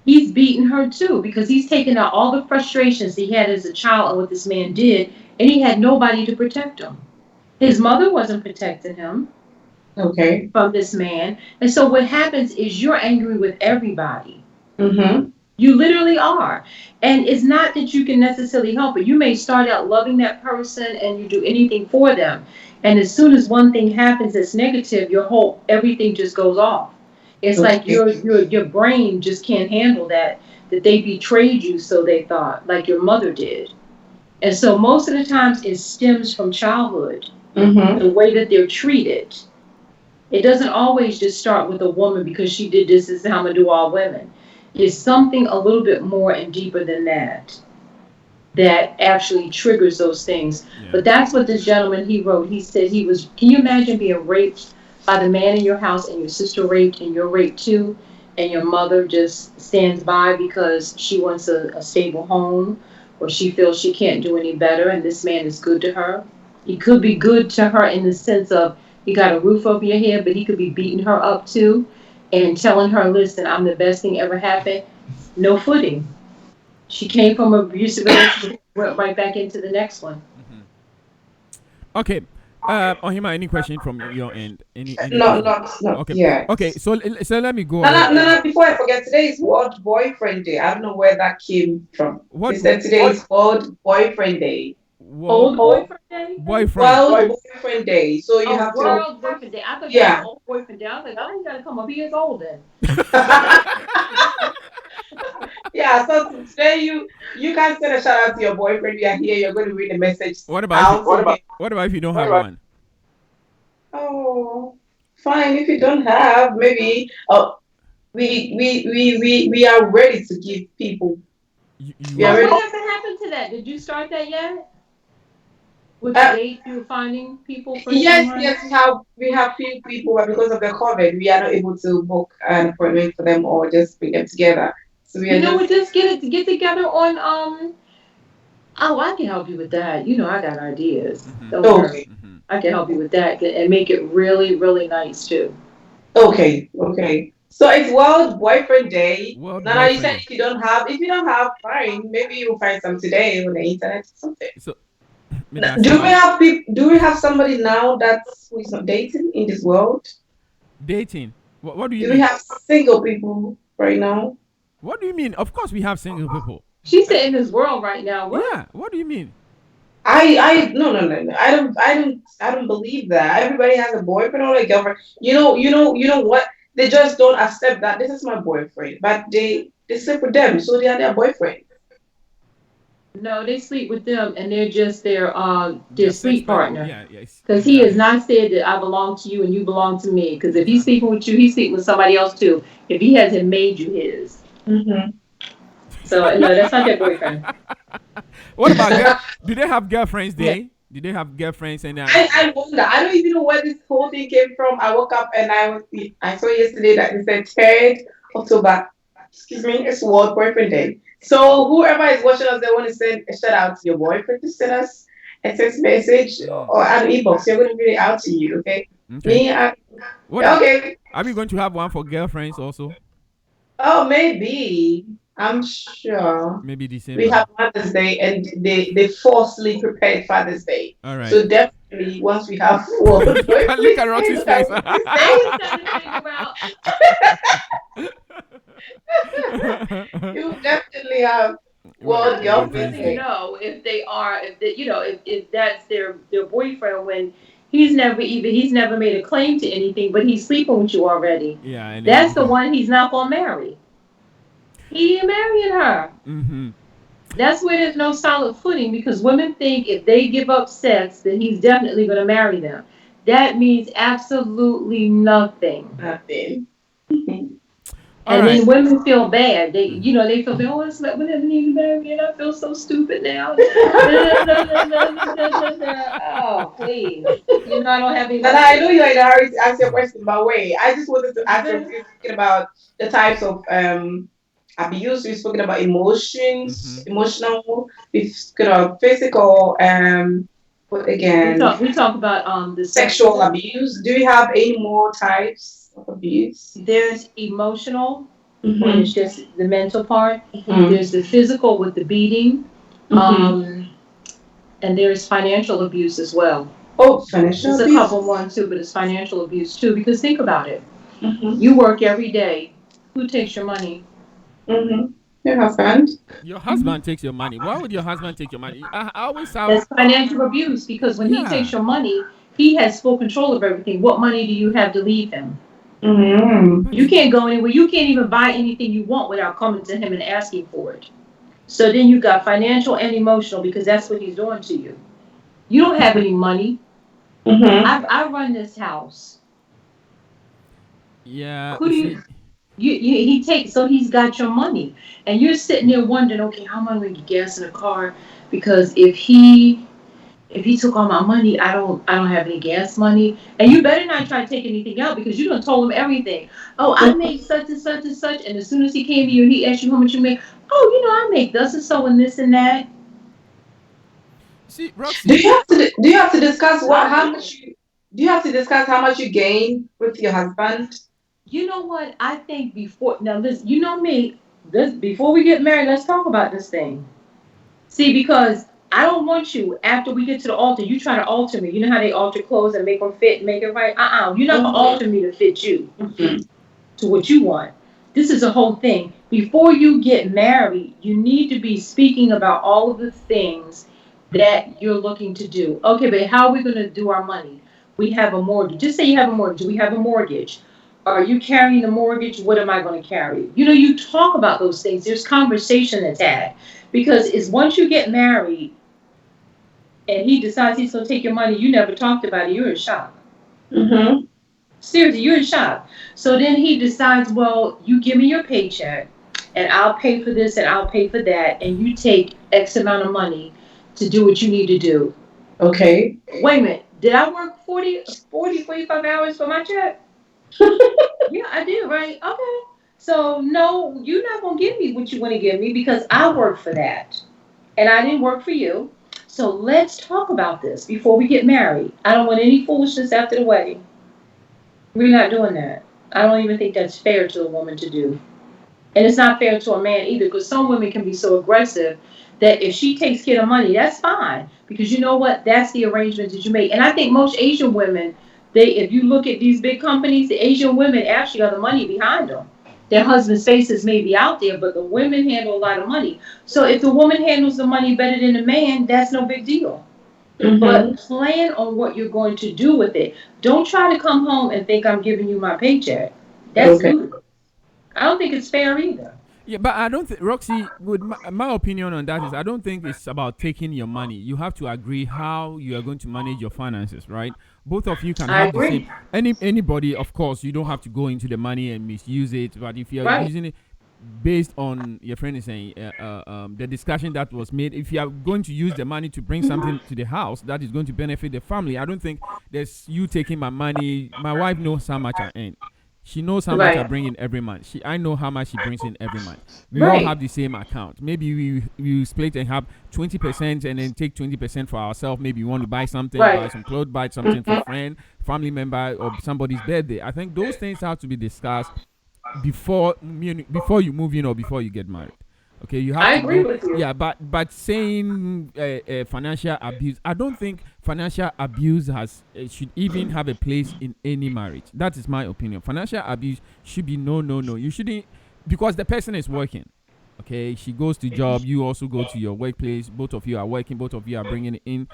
he's beating her too because he's taken out all the frustrations he had as a child and what this man did, and he had nobody to protect him. His mother wasn't protecting him Okay. from this man. And so what happens is you're angry with everybody. Mm-hmm. You literally are. And it's not that you can necessarily help it. You may start out loving that person and you do anything for them. And as soon as one thing happens that's negative, everything just goes off. It's like Okay. your brain just can't handle that they betrayed you, so they thought, like your mother did. And so most of the times it stems from childhood, Mm-hmm. the way that they're treated. It doesn't always just start with a woman because she did this is how I'm gonna do all women. It's something a little bit more and deeper than that actually triggers those things. Yeah. But that's what this gentleman he wrote. He said can you imagine being raped by the man in your house and your sister raped and you're raped too and your mother just stands by because she wants a stable home or she feels she can't do any better and this man is good to her. He could be good to her in the sense of you got a roof over your head, but he could be beating her up too and telling her, listen, I'm the best thing ever happened. No footing. She came from an abusive relationship, went right back into the next one. Mm-hmm. Okay. Ohima, any question from your end? Any No, question? not Okay. yet. Okay. So let me go No, no, ahead. no, no. Before I forget, today is World Boyfriend Day. I don't know where that came from. What They said today is World Boyfriend Day. Old World boyfriend day? boyfriend? World Boyfriend Day. So you Oh, have to. world boyfriend day. I thought you Yeah. said old boyfriend day. I was like, oh, you gotta come up. He is old then. Yeah. So today you can send a shout out to your boyfriend. We are here. You're going to read the message What about out. what about if you don't have one? Oh, fine. If you don't have, maybe we are ready to give people. You We are are. Oh, ready. whatever happened to that? Did you start that yet? With the Uh, date you're finding people first time yes, around? yes, we have few people, but because of the COVID, we are not able to book an appointment for them or just bring them together. So we You are know what? just Just get together on Oh, I can help you with that. You know, I got ideas. Mm-hmm. Don't worry. okay, Mm-hmm. I can help you with that and make it really, really nice too. okay, okay. So it's World Boyfriend Day. World Nana, you boyfriend said day. if you don't have, fine. Maybe you'll find some today on the internet or something. So me that Do we say have people? Do we have somebody now that's who is not dating in this world? dating. What do you Do we mean? have single people right now? What do you mean? Of course we have single people. She's Uh, in this world right now. What? yeah. What do you mean? No, no, no, no. I don't believe that. Everybody has a boyfriend or a girlfriend. You know what? They just don't accept that this is my boyfriend, but they sleep with them, so they are their boyfriend. No, they sleep with them and they're just their Their sex sleep partner. partner. Yeah. Yes. Because he has Exactly. not said that I belong to you and you belong to me. Because if he's Exactly. sleeping with you, he's sleeping with somebody else too. If he hasn't made you his. Mm-hmm. So no, that's not their boyfriend. What about girl? Do they have girlfriends? Yeah. Day? Do they have girlfriends? And I wonder. I don't even know where this whole thing came from. I woke up and I saw yesterday that it said 3rd October. Excuse me, it's World Boyfriend Day. So whoever is watching us, they want to send a shout out to your boyfriend to send us a text message mm, or an inbox. You're going to read it out to you, okay? okay. Me, What are, okay. are we going to have one for girlfriends also? Oh, maybe. I'm sure. Maybe We December. have Mother's Day and they falsely prepared Father's Day. All right. So definitely once we have World Look at Boyfriend Day, Roxy's look at face. Women's I Day. was trying to figure out. You definitely have Well, World How do you Girlfriend boyfriend's really day. Day. know if they, if that's their boyfriend when he's never made a claim to anything, but he's sleeping with you already. Yeah, and then That's the one he's not gonna marry. He ain't marrying her. mm-hmm. That's where there's no solid footing because women think if they give up sex, then he's definitely gonna marry them. That means absolutely nothing. Nothing. Mhm. All And right. then women feel bad. Mm-hmm. They feel, oh, I slept with him, need to marry me, and I feel so stupid now. Oh, please. You know, I don't have any Nana, I know you're in a hurry to ask your question, but wait, I just wanted to ask you, money. we're speaking about the types of abuse, we've spoken about Mm-hmm. emotions, emotional, we've spoken about physical, what again? We talk about the Sexual sexual. abuse. Do you have any more types of abuse? There's emotional, when Mm-hmm. it's just the mental part. Mm-hmm. There's the physical with the beating. Mm-hmm. Um, and there's financial abuse as well. Oh, financial It's a abuse. couple more too, but it's financial abuse too. Because think about it. Mm-hmm. You work every day. Who takes your money? Mm-hmm. Your husband. Your husband takes your money. Why would your husband take your money? I always have. That's financial abuse because when he Yeah. takes your money, he has full control of everything. What money do you have to leave him? Mm-hmm. But You can't go anywhere. You can't even buy anything you want without coming to him and asking for it. So then you got financial and emotional because that's what he's doing to you. You don't have any money. Mm-hmm. I run this house. yeah, Who you do see, he takes, so he's got your money. And you're sitting there wondering, okay, how am I going to get gas in the car? Because if he took all my money, I don't have any gas money. And you better not try to take anything out because you done told him everything. Oh, I make such and such and such. And as soon as he came to you and he asked you how much you make, oh, I make this and so and this and that. see, Do Roxy. you have to do you have to discuss what Stop how it. much you do you have to discuss how much you gain with your husband? You know what? I think before now, listen, you know me. This before we get married, let's talk about this thing. See, because I don't want you after we get to the altar. You try to alter me. You know how they alter clothes and make them fit, make it right. You're not gonna Mm-hmm. alter me to fit you Mm-hmm. to what you want. This is a whole thing. Before you get married, you need to be speaking about all of the things that you're looking to do. Okay, but how are we going to do our money? We have a mortgage. Just say you have a mortgage. We have a mortgage. Are you carrying the mortgage? What am I going to carry? You talk about those things. There's conversation that's had. Because it's once you get married and he decides he's going to take your money, you never talked about it, you're in shock. Mm-hmm. Seriously, you're in shock. So then he decides, well, you give me your paycheck and I'll pay for this and I'll pay for that, and you take X amount of money to do what you need to do. Okay. Wait a minute, did I work 45 hours for my check? Yeah, I did, right? Okay. So no, you're not gonna give me what you want to give me because I worked for that. And I didn't work for you. So let's talk about this before we get married. I don't want any foolishness after the wedding. We're not doing that. I don't even think that's fair to a woman to do. And it's not fair to a man either, because some women can be so aggressive that if she takes care of money, that's fine. Because you know what? That's the arrangement that you make. And I think most Asian women, if you look at these big companies, the Asian women actually are the money behind them. Their husbands' faces may be out there, but the women handle a lot of money. So if the woman handles the money better than the man, that's no big deal. But Mm-hmm. plan on what you're going to do with it. Don't try to come home and think I'm giving you my paycheck. That's Okay. ludicrous. I don't think it's fair either. Yeah, but I don't think Roxy. With my opinion on that is, I don't think it's about taking your money. You have to agree how you are going to manage your finances, right? Both of you can I have the same. agree. Anybody, of course, you don't have to go into the money and misuse it. But if you're Right. using it based on your friend is saying the discussion that was made, if you are going to use the money to bring something to the house that is going to benefit the family, I don't think there's you taking my money. My wife knows how much I earn. She knows how much I Right. bring in every month. I know how much she brings in every month. We all Right. have the same account. Maybe we split and have 20% and then take 20% for ourselves. Maybe you want to buy something, buy Right. some clothes, buy something for friend, family member, or somebody's birthday. I think those things have to be discussed before you move in or before you get married. Okay, you have I to agree know. with you. Yeah, but saying financial abuse, I don't think financial abuse has should even have a place in any marriage. That is my opinion. Financial abuse should be no, no, no. You shouldn't, because the person is working. Okay, she goes to job, you also go to your workplace, both of you are working, both of you are bringing in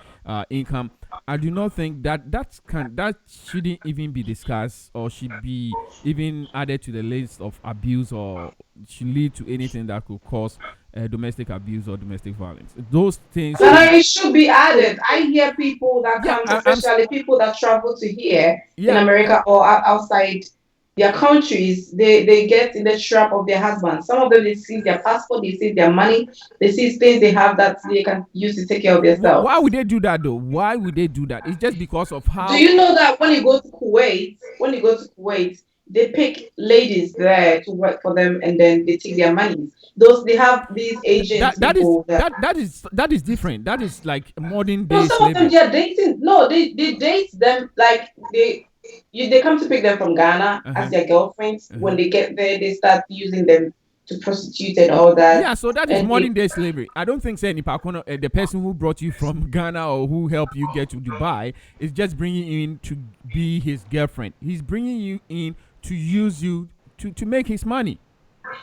income. I do not think that shouldn't even be discussed or should be even added to the list of abuse or should lead to anything that could cause domestic abuse or domestic violence. Those things should be. It should be added. I hear people that Yeah, comes, especially people that travel to here in yeah. America or outside their countries, they get in the trap of their husbands. Some of them they seize their passport, they seize their money, they seize things they have that they can use to take care of Why themselves. would they do that though? Why would they do that? It's just because of Do how. you know that when you go to Kuwait, they pick ladies there to work for them and then they take their money. Those they have these that agents that is people that that is different. That is like modern no, day some of them slavery. they are dating. No, they date them like they come to pick them from Ghana as Uh-huh. their girlfriends. When Uh-huh. they get there, they start using them to prostitute and all that. Yeah, so that is And they modern day slavery. I don't think say the person who brought you from Ghana or who helped you get to Dubai is just bringing you in to be his girlfriend. He's bringing you in to use you to make his money.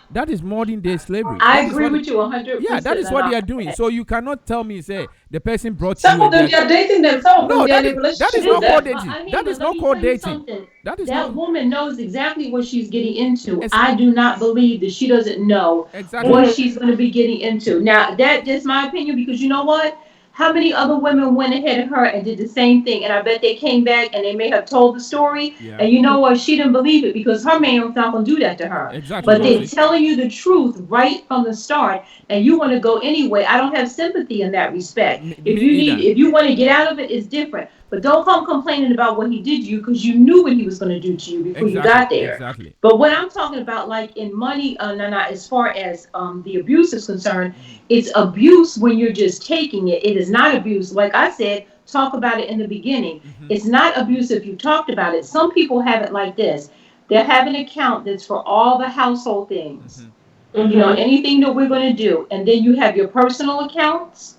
That is modern day slavery. I That is agree what. with you Yeah, that 100%. is what they are doing. So you cannot tell me say the person brought some you of and them then they are dating them. Some of them no, they are in a that relationship is with not called them. dating. I mean, That is but let not me called tell you dating. something. That is That not woman knows exactly what she's getting into. it's, I do not believe that she doesn't know what exactly. Mhm. she's going to be getting into. Now, that is my opinion, because you know what? How many other women went ahead of her and did the same thing? And I bet they came back and they may have told the story. Yeah, And you know what? She didn't believe it because her man was not going to do that to her. exactly, But they're Roxy. telling you the truth right from the start, and you want to go anyway. I don't have sympathy in that respect. Me either. If you want to get out of it, it's different. But don't come complaining about what he did to you, because you knew what he was going to do to you before you Exactly, got there. exactly. But what I'm talking about, like in money, no, as far as the abuse is concerned, Mhm. it's abuse when you're just taking it. It is not abuse. Like I said, talk about it in the beginning. Mhm. It's not abuse if you talked about it. Some people have it like this. They have an account that's for all the household things. Mhm. Mhm. Anything that we're going to do. And then you have your personal accounts.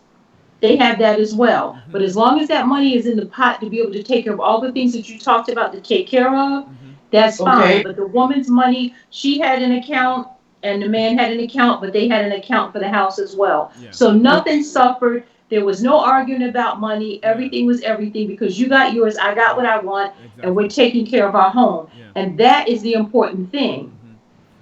They have that as well. Mhm. But as long as that money is in the pot to be able to take care of all the things that you talked about to take care of, Mhm. that's fine. Okay. But the woman's money, she had an account and the man had an account, but they had an account for the house as well. Yeah. So nothing suffered. There was no arguing about money. Yeah. Everything was everything, because you got yours, I got what I want, and Exactly. we're taking care of our home. Yeah. And that is the important thing. Mhm.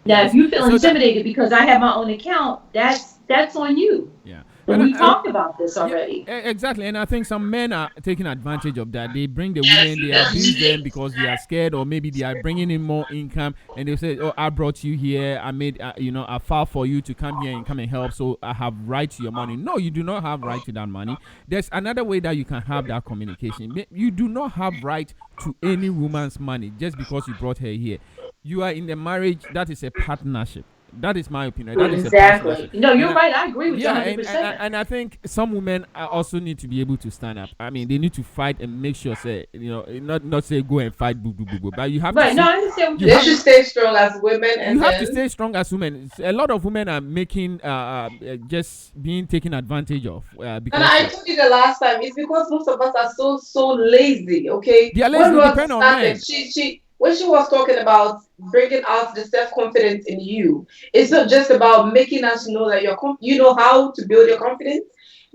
Now, if Yes. you feel So that intimidated because I have my own account, that's on you. yeah. And we talked about this already. Exactly, and I think some men are taking advantage of that. They bring the women, they abuse them because they are scared, or maybe they are bringing in more income, and they say, "Oh, I brought you here. I made, I fought for you to come here and come and help, so I have right to your money." No, you do not have right to that money. There's another way that you can have that communication. You do not have right to any woman's money just because you brought her here. You are in a marriage that is a partnership. That is my opinion. That is exactly. No, you're right. I agree with you 100%. And I think some women also need to be able to stand up. I mean, they need to fight and make sure, say, not say go and fight, boo, boo, boo, boo. But you have right. to. No, I understand. They should stay strong as women, and you have to stay strong as women. A lot of women are making, just being taken advantage of. Because and I told you the last time, it's because most of us are so lazy. Okay, they are lazy. When Depend on men. When she was talking about bringing out the self-confidence in you, it's not just about making us know that you know how to build your confidence.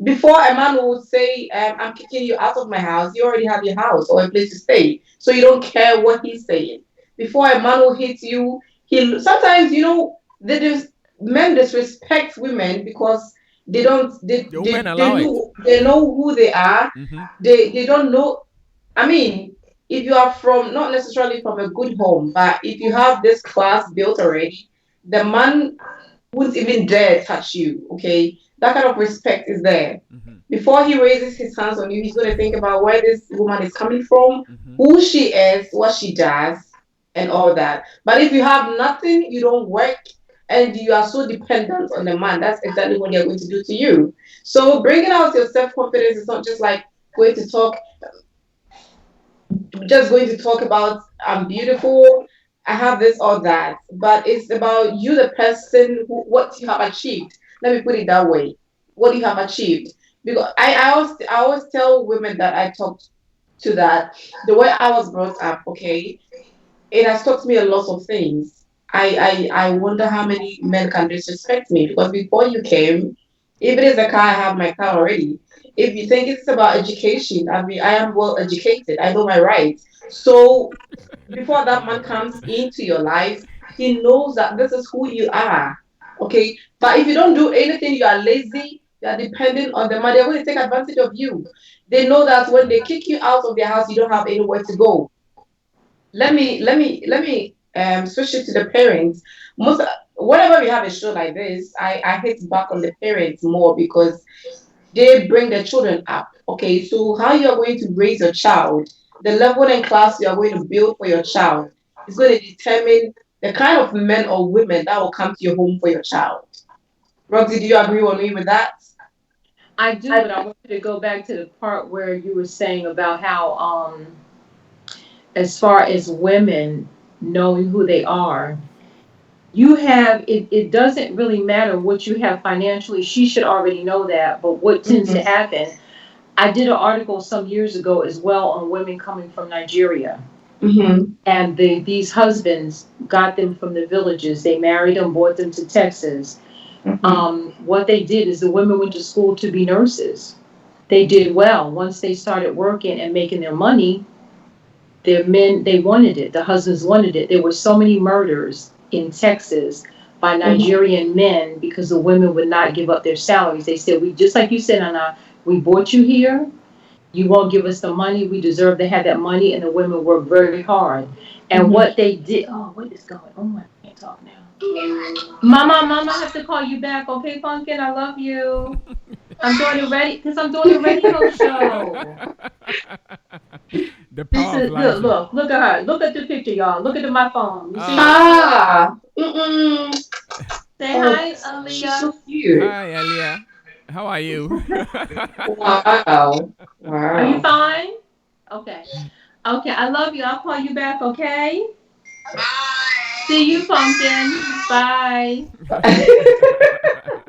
Before a man would say, "I'm kicking you out of my house," you already have your house or a place to stay, so you don't care what he's saying. Before a man will hit you, sometimes men disrespect women because they don't they know who they are. Mm-hmm. They don't know. I mean, if you are from not necessarily from a good home, but if you have this class built already, the man wouldn't even dare touch you. Okay, that kind of respect is there. Mm-hmm. Before he raises his hands on you, he's going to think about where this woman is coming from, Mm-hmm. who she is, what she does, and all that. But if you have nothing, you don't work, and you are so dependent on the man, that's exactly what they're going to do to you. So bringing out your self confidence is not just like going to talk about I'm beautiful, I have this or that, but it's about you, the person, what you have achieved. Let me put it that way. What you have achieved. Because I always tell women that I talk to that the way I was brought up, okay, it has taught me a lot of things. I wonder how many men can disrespect me because before you came, if it is a car, I have my car already. If you think it's about education, I mean, I am well educated. I know my rights. So before that man comes into your life, he knows that this is who you are. Okay. But if you don't do anything, you are lazy, you are dependent on the man, they're going to take advantage of you. They know that when they kick you out of their house, you don't have anywhere to go. Let me switch it to the parents. Whenever we have a show like this, I hit back on the parents more because they bring their children up. Okay, so how you are going to raise your child, the level and class you are going to build for your child is going to determine the kind of men or women that will come to your home for your child. Roxy, do you agree with me with that? I do, but I want you to go back to the part where you were saying about how as far as women knowing who they are, you have it doesn't really matter what you have financially. She should already know that. But what tends to happen, I did an article some years ago as well on women coming from Nigeria. And these husbands got them from the villages. They married them, brought them to Texas. What they did is the women went to school to be nurses. They did well. Once they started working and making their money, their men, they wanted it. The husbands wanted it. There were so many murders in Texas by Nigerian men because the women would not give up their salaries. They said, "We just like you said, Anna, we brought you here. You won't give us the money. We deserve to have that money." And the women worked very hard. And what they did, oh, what is going on? I can't talk now. Mama, I have to call you back, okay, Pumpkin? I love you. I'm doing a radio show. The power of life. Look at her. Look at the picture, y'all. Look at my phone. You see? Say hi, Aaliyah. She's so cute. Hi, Aaliyah. How are you? Wow. Are you fine? Okay. I love you. I'll call you back, okay? Bye. See you, Pumpkin. Bye.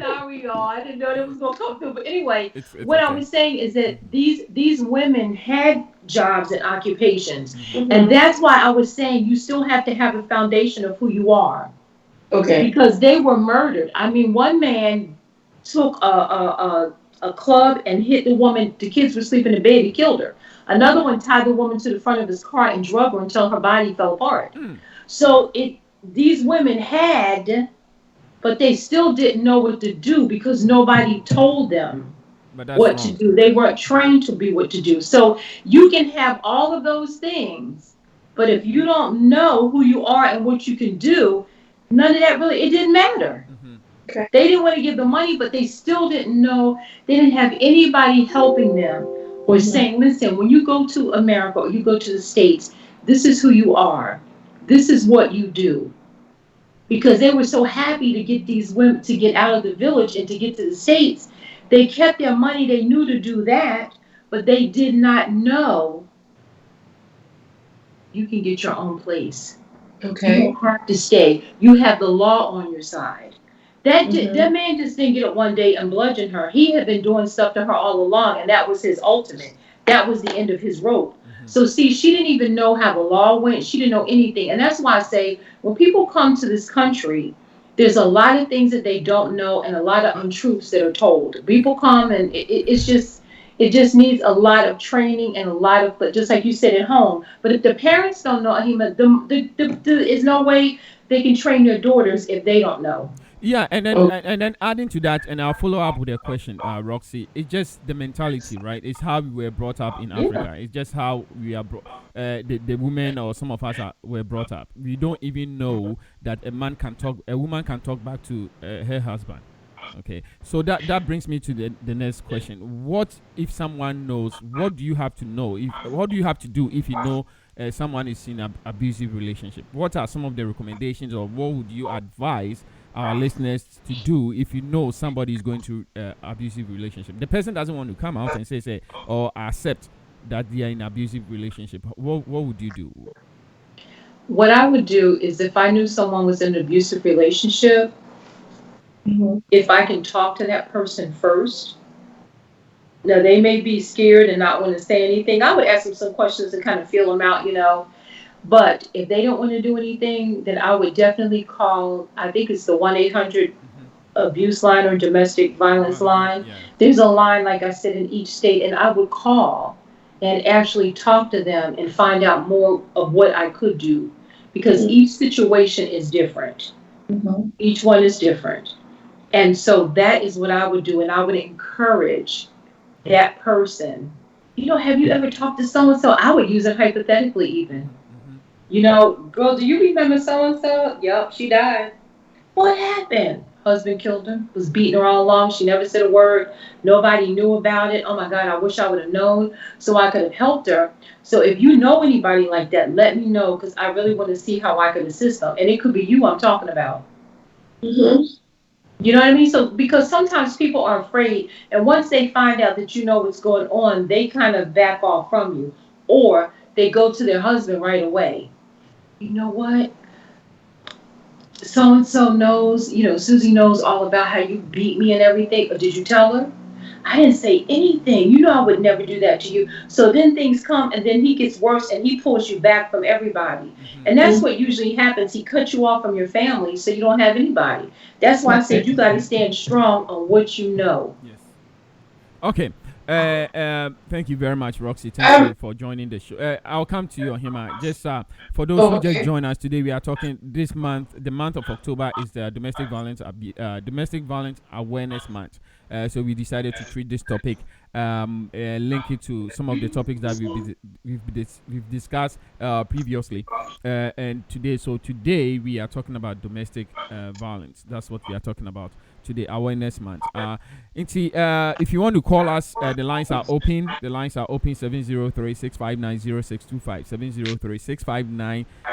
Sorry, y'all. I didn't know that was going to come through. But anyway, what I was saying is that these women had jobs and occupations. And that's why I was saying you still have to have a foundation of who you are. Okay. Because they were murdered. I mean, one man took a club and hit the woman. The kids were sleeping in bed. He killed her. Another one tied the woman to the front of his car and drug her until her body fell apart. So these women had but they still didn't know what to do because nobody told them But that's what to wrong. do. They weren't trained to be what to do. So you can have all of those things, but if you don't know who you are and what you can do, none of that really, it didn't matter. Hmm. Okay. They didn't want to give the money, but they still didn't know. They didn't have anybody helping them or Mhm. saying, listen, when you go to America or you go to the States, this is who you are. This is what you do. Because they were so happy to get these women to get out of the village and to get to the States. They kept their money, they knew to do that, but they did not know you can get your own place. You Okay. don't have to stay. You have the law on your side. Mhm. That man just didn't get up one day and bludgeon her. He had been doing stuff to her all along, and that was his ultimate. That was the end of his rope. Hmm. So see, she didn't even know how the law went. She didn't know anything, and that's why I say when people come to this country, there's a lot of things that they don't know and a lot of untruths that are told. People come and it's just it just needs a lot of training and a lot of, but just like you said at home. But if the parents don't know, Ahima, there's no way they can train their daughters if they don't know. Yeah, Oh, and then adding to that, and I'll follow up with a question, Roxy. It's just the mentality, right? It's how we were brought up in Yeah. Africa. It's just how we are brought. The women or some of us were brought up. We don't even know that a woman can talk back to her husband. Okay, so that brings me to the next question. What if someone knows? What do you have to know? If what do you have to do if you know someone is in an abusive relationship? What are some of the recommendations, or what would you advise our listeners to do if you know somebody is going to abusive relationship? The person doesn't want to come out and say or accept that they are in abusive relationship. What would you do? What I would do is if I knew someone was in an abusive relationship, mhm. if I can talk to that person first. Now they may be scared and not want to say anything. I would ask them some questions and kind of feel them out. But if they don't want to do anything, then I would definitely call. I think it's the 1-800 Mm-hmm. abuse line or domestic violence line. Yeah. There's a line, like I said, in each state, and I would call and actually talk to them and find out more of what I could do because Mhm. each situation is different. Mhm. Each one is different. And so that is what I would do, and I would encourage that person. Have you ever talked to so and so? I would use it hypothetically, even. Mm-hmm. Mm-hmm. Girl, do you remember so and so? Yup, she died. What happened? Husband killed her, was beating her all along. She never said a word. Nobody knew about it. Oh my God, I wish I would have known so I could have helped her. So if you know anybody like that, let me know because I really want to see how I can assist them. And it could be you I'm talking about. Mhm. You know what I mean? So because sometimes people are afraid, and once they find out that you know what's going on, they kind of back off from you, or they go to their husband right away. You know what? So and so knows. Susie knows all about how you beat me and everything. Or did you tell her? I didn't say anything. I would never do that to you. So then things come, and then he gets worse, and he pulls you back from everybody. Mm-hmm. And that's Mhm. what usually happens. He cuts you off from your family, so you don't have anybody. That's why I said you got to stand strong on what you know. Yes. Okay. Thank you very much, Roxy. Thank Um. you for joining the show. I'll come to you, Ohima. Just for those Oh, who just okay. joined us today, we are talking this month. The month of October is the domestic violence awareness month. So we decided to treat this topic, link it to some of the topics that we've discussed previously, and today. So today we are talking about domestic violence. That's what we are talking about today, awareness month. If you want to call us, the lines are open. The lines are open 703-659-0625.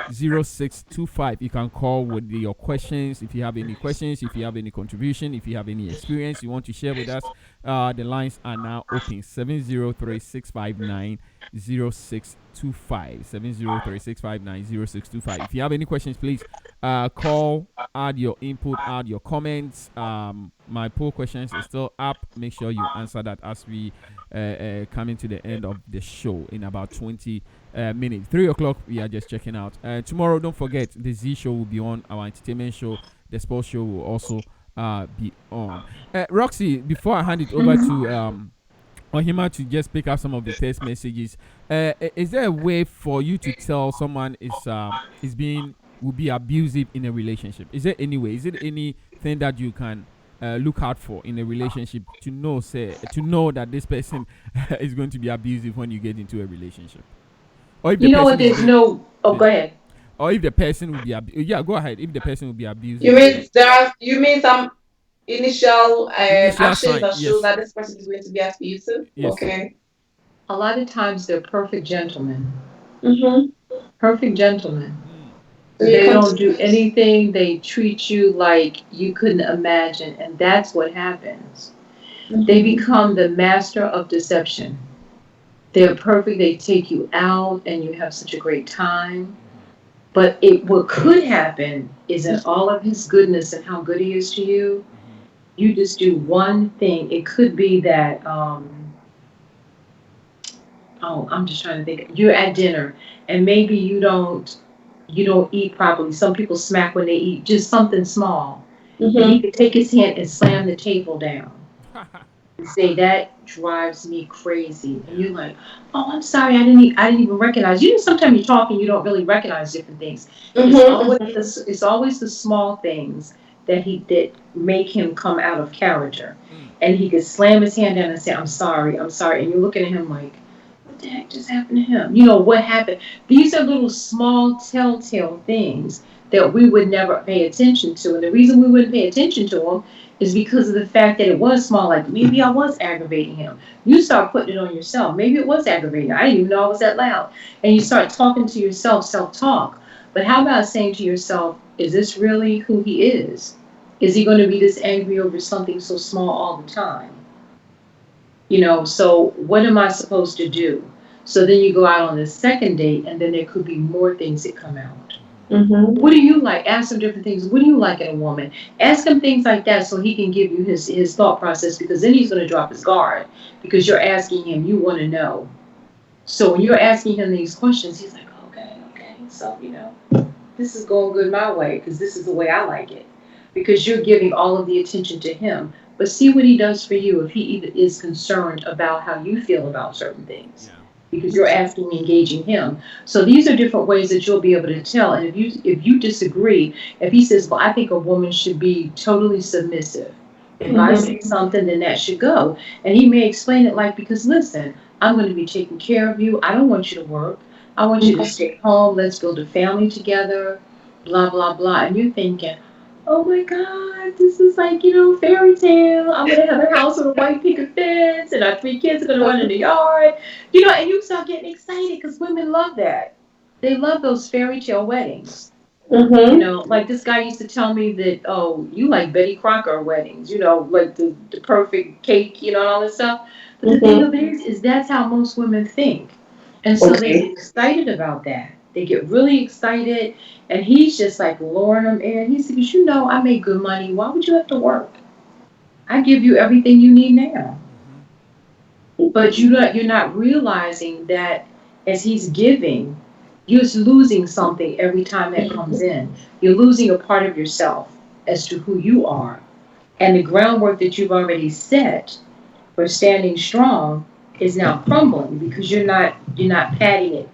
703-659-0625. You can call with your questions. If you have any questions, if you have any contribution, if you have any experience you want to share with us, the lines are now open. 703-659-0625. 703-659-0625. If you have any questions, please call, add your input, add your comments. My poll questions is still up. Make sure you answer that as we come into the end of the show in about 20 minutes. 3 o'clock, we are just checking out. Tomorrow, don't forget, the Z show will be on. Our entertainment show, the sports show will also be on. Roxy, before I hand it over to Ohima to just pick up some of the text messages, is there a way for you to tell someone is being will be abusive in a relationship? Is there any way? Is it any thing that you can look out for in a relationship to know that this person is going to be abusive when you get into a relationship, or if the You know what? person is There's being, no. Oh, yeah, go ahead. or if the person will be yeah, go ahead, if the person will be You abusive mean you mean some initial initial actions sign, that show yes, that this person is going to be abusive? yes. Okay. A lot of times they're perfect gentlemen. Mm-hmm. Perfect gentlemen. Mm. So you They come don't to do anything. They treat you like you couldn't imagine, and that's what happens. They become the master of deception. They're perfect. They take you out, and you have such a great time. But what could happen is in all of his goodness and how good he is to you, you just do one thing. It could be that, oh, I'm just trying to think. You're at dinner, and maybe you don't eat properly. Some people smack when they eat, just something small. And he Mm-hmm. could take his hand and slam the table down and say, that drives me crazy. And Yeah. you're like, oh, I'm sorry, I didn't even recognize. You know, sometimes you talk and you don't really recognize different things. Mm-hmm. It's always the small things that make him come out of character. Mm. And he could slam his hand down and say, I'm sorry. And you're looking at him like, what the heck just happened to him? You know, what happened? These are little small telltale things that we would never pay attention to. And the reason we wouldn't pay attention to them is because of the fact that it was small. Like, maybe I was aggravating him. You start putting it on yourself. Maybe it was aggravating. I didn't even know I was that loud. And you start talking to yourself, self-talk. But how about saying to yourself, is this really who he is? Is he going to be this angry over something so small all the time? You know, so what am I supposed to do? So then you go out on the second date, and then there could be more things that come out. Mm-hmm. What do you like? Ask him different things. What do you like in a woman? Ask him things like that so he can give you his thought process, because then he's going to drop his guard because you're asking him, you want to know. So when you're asking him these questions, he's like, okay. So, this is going good my way because this is the way I like it. Because you're giving all of the attention to him. But see what he does for you if he even is concerned about how you feel about certain things. Yeah. Because you're asking, engaging him. So these are different ways that you'll be able to tell. And if you disagree, if he says, well, I think a woman should be totally submissive. If I say something, then that should go. And he may explain it like, because listen, I'm going to be taking care of you. I don't want you to work. I want you to stay home. Let's build a family together. Blah, blah, blah. And you're thinking, oh my God, this is like, fairy tale. I'm going to have a house with a white picket fence, and our 3 kids are going to run in the yard. And you start getting excited because women love that. They love those fairy tale weddings. Mm-hmm. Like this guy used to tell me that, oh, you like Betty Crocker weddings, like the perfect cake, and all this stuff. But the thing of it is that's how most women think. And so they get Okay. excited about that. They get really excited. And he's just like luring them in. He said, because I make good money. Why would you have to work? I give you everything you need now. But you're not realizing that as he's giving, you're losing something every time that comes in. You're losing a part of yourself as to who you are. And the groundwork that you've already set for standing strong is now crumbling because you're not padding it.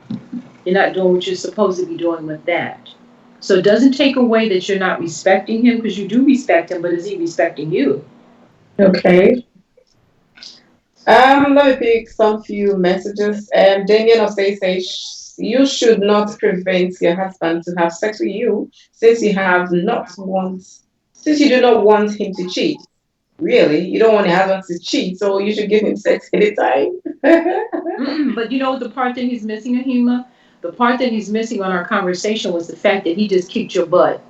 You're not doing what you're supposed to be doing with that. So it doesn't take away that you're not respecting him, because you do respect him, but is he respecting you? Okay. Let me pick some few messages. Damien Osei says you should not prevent your husband to have sex with you since you do not want him to cheat. Really, you don't want your husband to cheat, so you should give him sex anytime. But you know the part that he's missing, Ahima? The part that he's missing on our conversation was the fact that he just kicked your butt,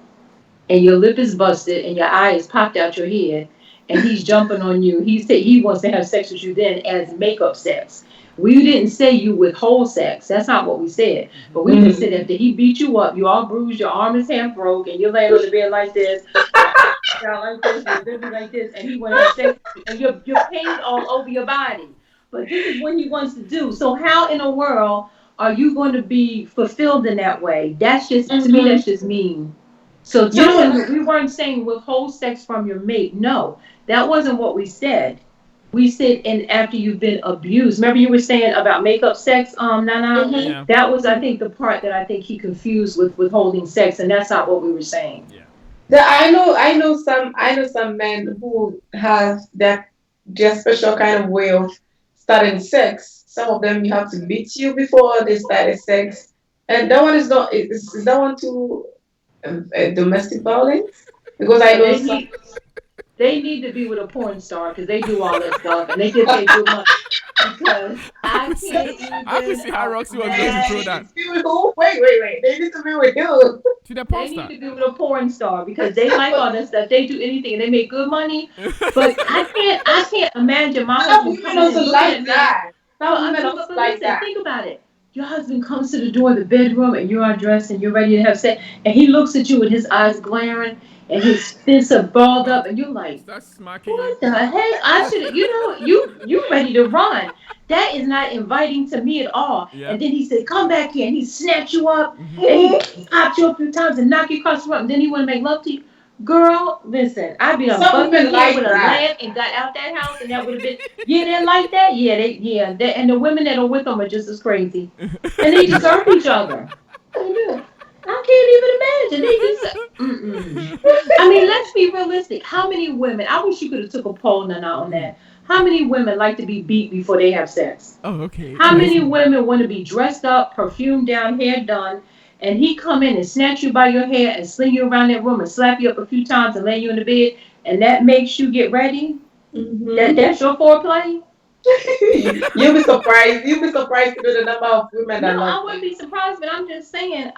and your lip is busted, and your eye is popped out your head, and he's jumping on you. He said he wants to have sex with you then as makeup sex. We didn't say you withhold sex. That's not what we said. But we just said after he beat you up, you all bruised, your arm is half broke, and you're laying on the bed like this, like this, your baby like this, and he wants to have sex, and you're painted all over your body. But this is what he wants to do. So how in the world are you going to be fulfilled in that way? That's just, to me, that's just mean. So tell him that we weren't saying withhold sex from your mate. No, that wasn't what we said. We said, and after you've been abused. Remember you were saying about makeup sex, Nana? Mhm. Yeah. That was, I think, the part that I think he confused with withholding sex, and that's not what we were saying. Yeah. I know some men who have that their special kind of way of starting sex. Some of them you have to meet you before they started sex, and that one is not is that one too domestic violence? Because I Well, know some. they need to be with a porn star because they do all that stuff and they get paid good money. Because I I could see, can't I could even see how Roxy was going to They throw imagine. need that to be with who? Wait. They need to be with you. to the They need poster. to be with a porn star because they like all that stuff. They do anything and they make good money. But I can't imagine my Some husband women coming in also and looking like at me. that. But Some I'm women but, also but, but like listen, that. think about it. Your husband comes to the door of the bedroom and you're undressed and you're ready to have sex and he looks at you with his eyes glaring and his fists are balled up and you're like, Start smacking you. what the heck? I should have, you ready to run. That is not inviting to me at all. Yeah. And then he said, come back here. And he snatched you up Mm-hmm. and he popped you a few times and knocked you across the room. And then he want to make love to you. Girl, listen, I'd be done Some bucked his women head like with a that. lamp and got out that house and that would have been, yeah, they like that. And the women that are with them are just as crazy. And they deserve each other. They do. I can't even imagine. They just, mm-mm. I mean, let's be realistic. How many women? I wish you could have took a poll Nana, on Mm. that. How many women like to be beat before they have sex? Oh, okay. How Let's many see. women want to be dressed up, perfumed down, hair done, and he come in and snatch you by your hair and sling you around that room and slap you up a few times and lay you in the bed, and that makes you get ready? Hmm. That's your foreplay? You'll be surprised. You'll be surprised to know the number of women that No, love I wouldn't that. be surprised, but I'm just saying,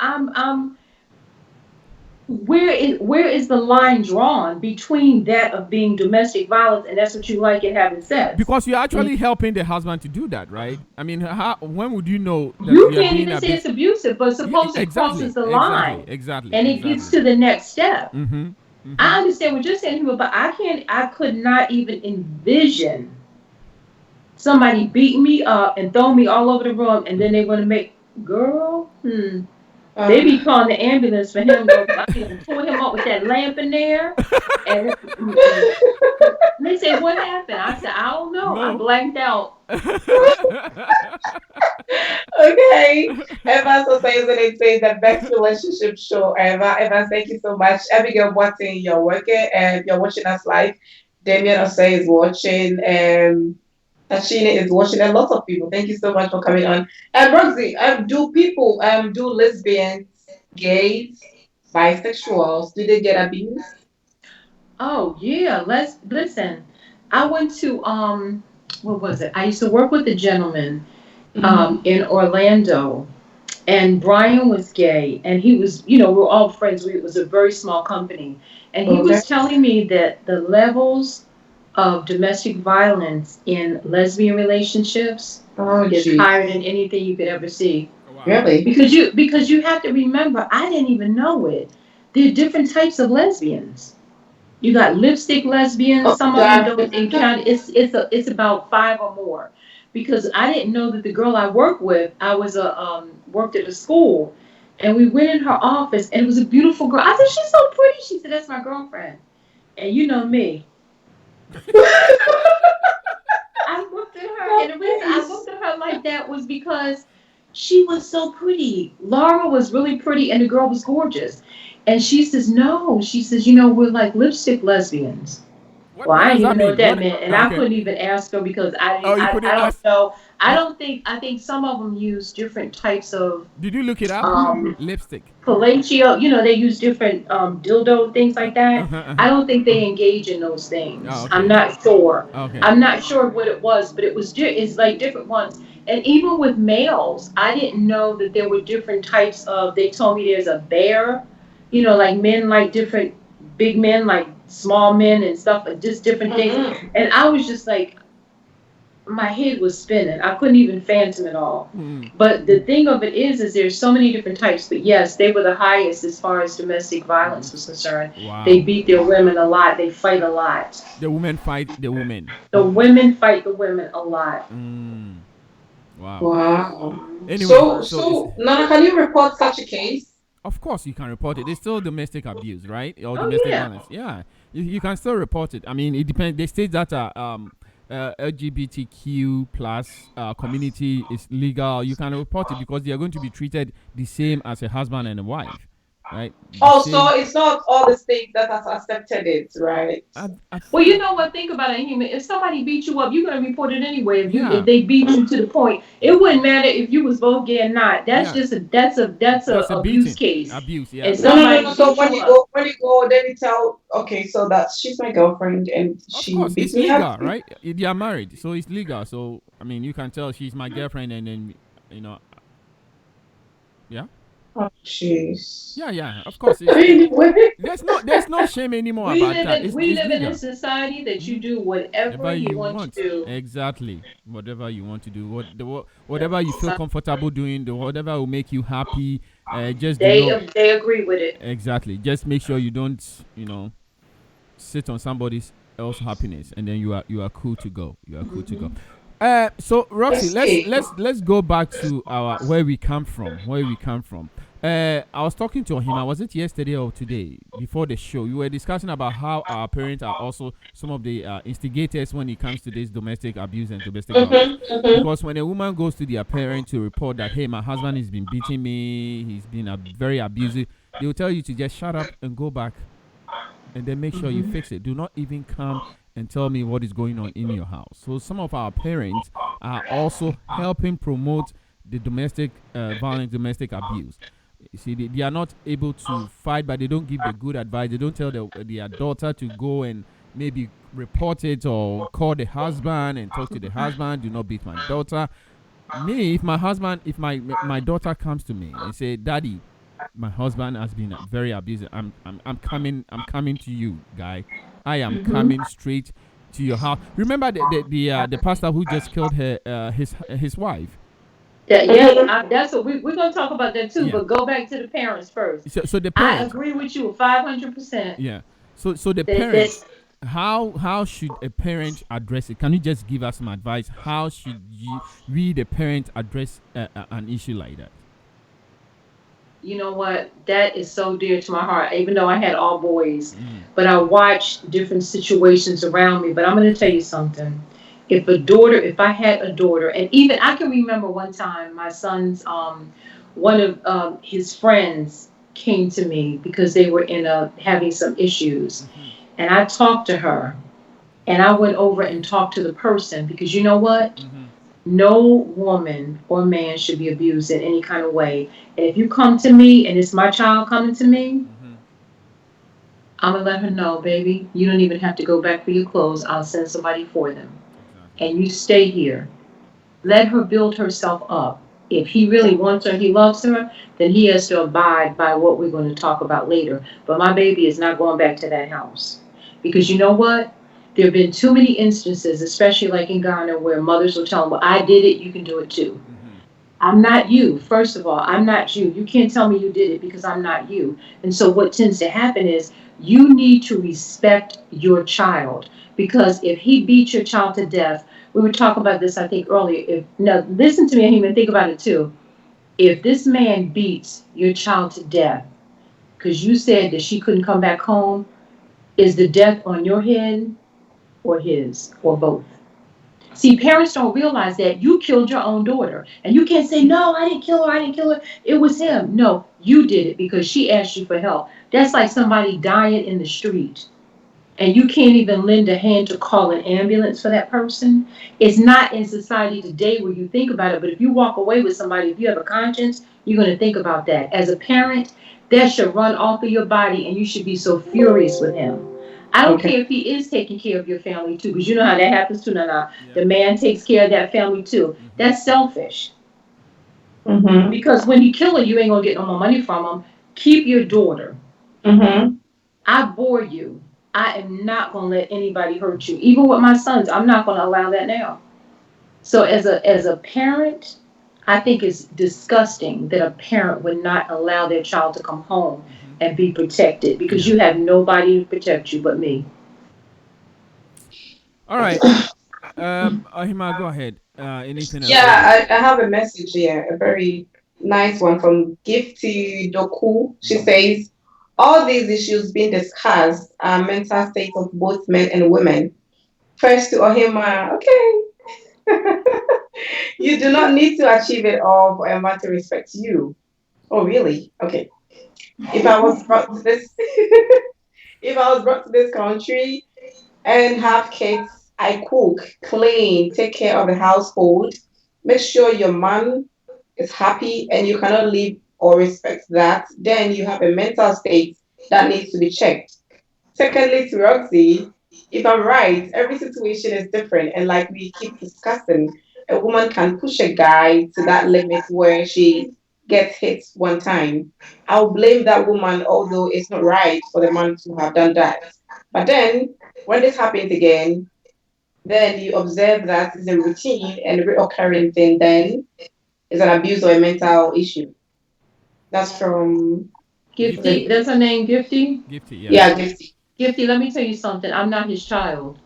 where is the line drawn between that of being domestic violence and that's what you like and having sex? Because you're actually helping the husband to do that, right? I mean, when would you know that You you're can't being even say abused? it's abusive, but Yeah, suppose it exactly, crosses the exactly, line exactly, and it gets exactly. to the next step. Mm-hmm. I Mm-hmm. understand what you're saying here, but I could not even envision somebody beating me up and throwing me all over the room and then they want to make, girl, they Uh, be calling the ambulance for him. I be done tore him up with that lamp in there. And they say, what happened? I said, I don't know. I No. blanked out. okay. Eva so says that it says the best relationship show ever. Eva, thank you so much. Abigail Watson, you're working and you're watching us live. Damien Osei is watching. Tashina is watching, and lots of people. Thank you so much for coming on. And Roxy, do people do lesbians, gays, bisexuals, do they get abused? Oh yeah, let's listen. I went to what was it? I used to work with a gentleman Mm-hmm. in Orlando, and Brian was gay, and he was, we're all friends. It was a very small company, and he Okay. was telling me that the levels of domestic violence in lesbian relationships Oh, is gee. higher than anything you could ever see. Wow. Really? Because you have to remember, I didn't even know it. There are different types of lesbians. You got lipstick lesbians. Oh, Some of them God. don't encounter. It's about five or more, because I didn't know that the girl I worked with. I was worked at a school, and we went in her office, and it was a beautiful girl. I said, she's so pretty. She said, that's my girlfriend. And you know me, I looked at her, and That the reason I face. looked at her like that was because she was so pretty. Laura was really pretty, and the girl was gorgeous. And she says, no. She says, we're like lipstick lesbians. Well, What I does didn't that even know what mean? that What? meant, and I Okay. couldn't even ask her because I Oh, didn't. you I couldn't don't ask. know. I Did, don't think. I think some of them use different types of did you look it up? um, Lipstick. fellatio. They use different dildo things like that. Uh-huh, I uh-huh. don't think they engage in those Oh, things. I'm okay. not sure. Okay. I'm not sure what it was, but it's like different ones. And even with males, I didn't know that there were different types of. They told me there's a bear. Like men like different big men, like small men and stuff, and just different things. Mm-hmm. And I was just like, my head was spinning. I couldn't even fathom it all. Hmm. But the thing of it is there's so many different types. But yes, they were the highest as far as domestic violence was concerned. They Wow. beat their women a lot. They fight a lot. The women fight the women. The women fight the women a lot. Mm. Wow. Wow. Anyway, So, So so it's, so Nana, can you report such a case? of course you can report it. It's still domestic abuse, right? Or oh domestic yeah. violence. Yeah, you can still report it. I mean, it depends. They state that LGBTQ plus community is legal. You can report it because they are going to be treated the same as a husband and a wife. right? The Oh, same. so it's not all the states that has accepted it, right? I Well, you feel, know what? Think about it, human. If somebody beat you up, you're gonna report it anyway. If yeah, they beat you to the point, it wouldn't matter if you was vogue or not. That's yeah. just that's a That's a abuse beating, case, abuse. Yeah, and No, no, no, somebody no. So beat you up. when you go, then you tell, okay, so that she's my girlfriend and of she course beat it's me up. legal, right? They are married, so it's legal. So I mean, you can tell she's my girlfriend, and then you know, yeah, Oh, jeez. yeah, yeah. Of course, Anyway, there's no shame anymore about that. We It's live in a legal. society that you Mhm. do whatever Whatever you you want to want, do. exactly. Whatever you want to do, whatever you feel comfortable doing, whatever will make you happy. Just do not They agree with it. exactly. Just make sure you don't, sit on somebody else's happiness, and then you are cool to go. You are cool to go. Hmm. So Roxy, let's let's see. let's let's go back to our where we come from. Where we come from. I was talking to him. Was it yesterday or today before the show? You were discussing about how our parents are also some of the instigators when it comes to this domestic abuse and domestic violence. Mm-hmm, mm-hmm. Because when a woman goes to their parent to report that, hey, my husband has been beating me, he's been very abusive, they will tell you to just shut up and go back, and then make sure you fix it. Do not even come and tell me what is going on in your house. So some of our parents are also helping promote the domestic violence, domestic abuse. You see, they are not able to fight, but they don't give the good advice. They don't tell their daughter to go and maybe report it or call the husband and talk to the husband. Do not beat my daughter. Me, if my daughter comes to me and say, "Daddy, my husband has been very abusive. I'm coming to you, guy. I am coming straight to your house." Remember the pastor who just killed his wife. That's what we're gonna talk about that too. Yeah. But go back to the parents first. So the I parents. agree with you 500%. Yeah. So the That parents. How should a parent address it? Can you just give us some advice? How should we the parent address an issue like that? you know what? That is so dear to my heart. Even though I had all boys, Mm. but I watched different situations around me. But I'm gonna tell you something. If I had a daughter, and even I can remember one time my son's one of his friends came to me because they were in a having some issues, Mm-hmm. and I talked to her, and I went over and talked to the person because you know what? Mm-hmm. No woman or man should be abused in any kind of way. And if you come to me and it's my child coming to me, Mm-hmm. I'm gonna let her know, baby, you don't even have to go back for your clothes. I'll send somebody for them. Exactly. And you stay here. Let her build herself up. If he really wants her, he loves her, then he has to abide by what we're going to talk about later. But my baby is not going back to that house. Because you know what? There have been too many instances, especially like in Ghana, where mothers will tell them, well, I did it, you can do it too. Mm-hmm. I'm not you. First of all, I'm not you. You can't tell me you did it because I'm not you. And so what tends to happen is you need to respect your child because if he beats your child to death, we were talking about this I think earlier. If now listen to me and even think about it too. If this man beats your child to death because you said that she couldn't come back home, is the death on your head or his or both? See, parents don't realize that you killed your own daughter. And you can't say, no, I didn't kill her. I didn't kill her. It was him. No, you did it because she asked you for help. That's like somebody dying in the street and you can't even lend a hand to call an ambulance for that person. It's not in society today where you think about it. But if you walk away with somebody, if you have a conscience, you're going to think about that. As a parent, that should run off of your body and you should be so furious with him. I don't Okay. care if he is taking care of your family too, because you know how that happens too. Now, Yeah. the man takes care of that family too. Mm-hmm. That's selfish. Mm-hmm. Because when he kill her, you ain't gonna get no more money from him. Keep your daughter. Mm-hmm. I bore you. I am not gonna let anybody hurt you. Even with my sons, I'm not gonna allow that now. So as a parent, I think it's disgusting that a parent would not allow their child to come home Mm-hmm. and be protected because Yeah. you have nobody to protect you but me. All right. Ahima, go ahead. Anything else you want? Yeah, I have a message here, a very nice one from Gifty Doku. She says, all these issues being discussed are mental states of both men and women. First to Ohima, okay. You do not need to achieve it all for a man to respect you. Oh, really? Okay. If I was brought to this, if I was brought to this country and have kids, I cook, clean, take care of the household, make sure your man is happy and you cannot live or respect that, then you have a mental state that needs to be checked. Secondly, to Roxy, if I'm right, every situation is different. And like we keep discussing, a woman can push a guy to that limit where she gets hit one time. I'll blame that woman, although it's not right for the man to have done that. But then, when this happens again, then you observe that it's a routine and a recurring thing, then it's an abuse or a mental issue. That's from, Gifty. Gifty, that's her name, Gifty. Gifty, yeah. yeah, Gifty. Gifty, let me tell you something. I'm not his child.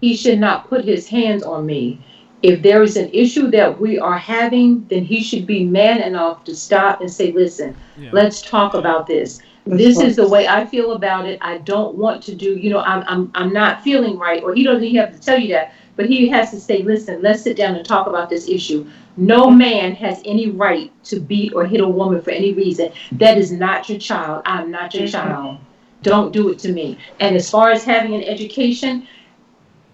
He should not put his hands on me. If there is an issue that we are having, then he should be man enough to stop and say, listen, Yeah. let's talk about this. This is the way I feel about it. I don't want to do, I'm not feeling right, or he doesn't even have to tell you that, but he has to say, listen, let's sit down and talk about this issue. No man has any right to beat or hit a woman for any reason. That is not your child. I'm not your child. Don't do it to me. And as far as having an education,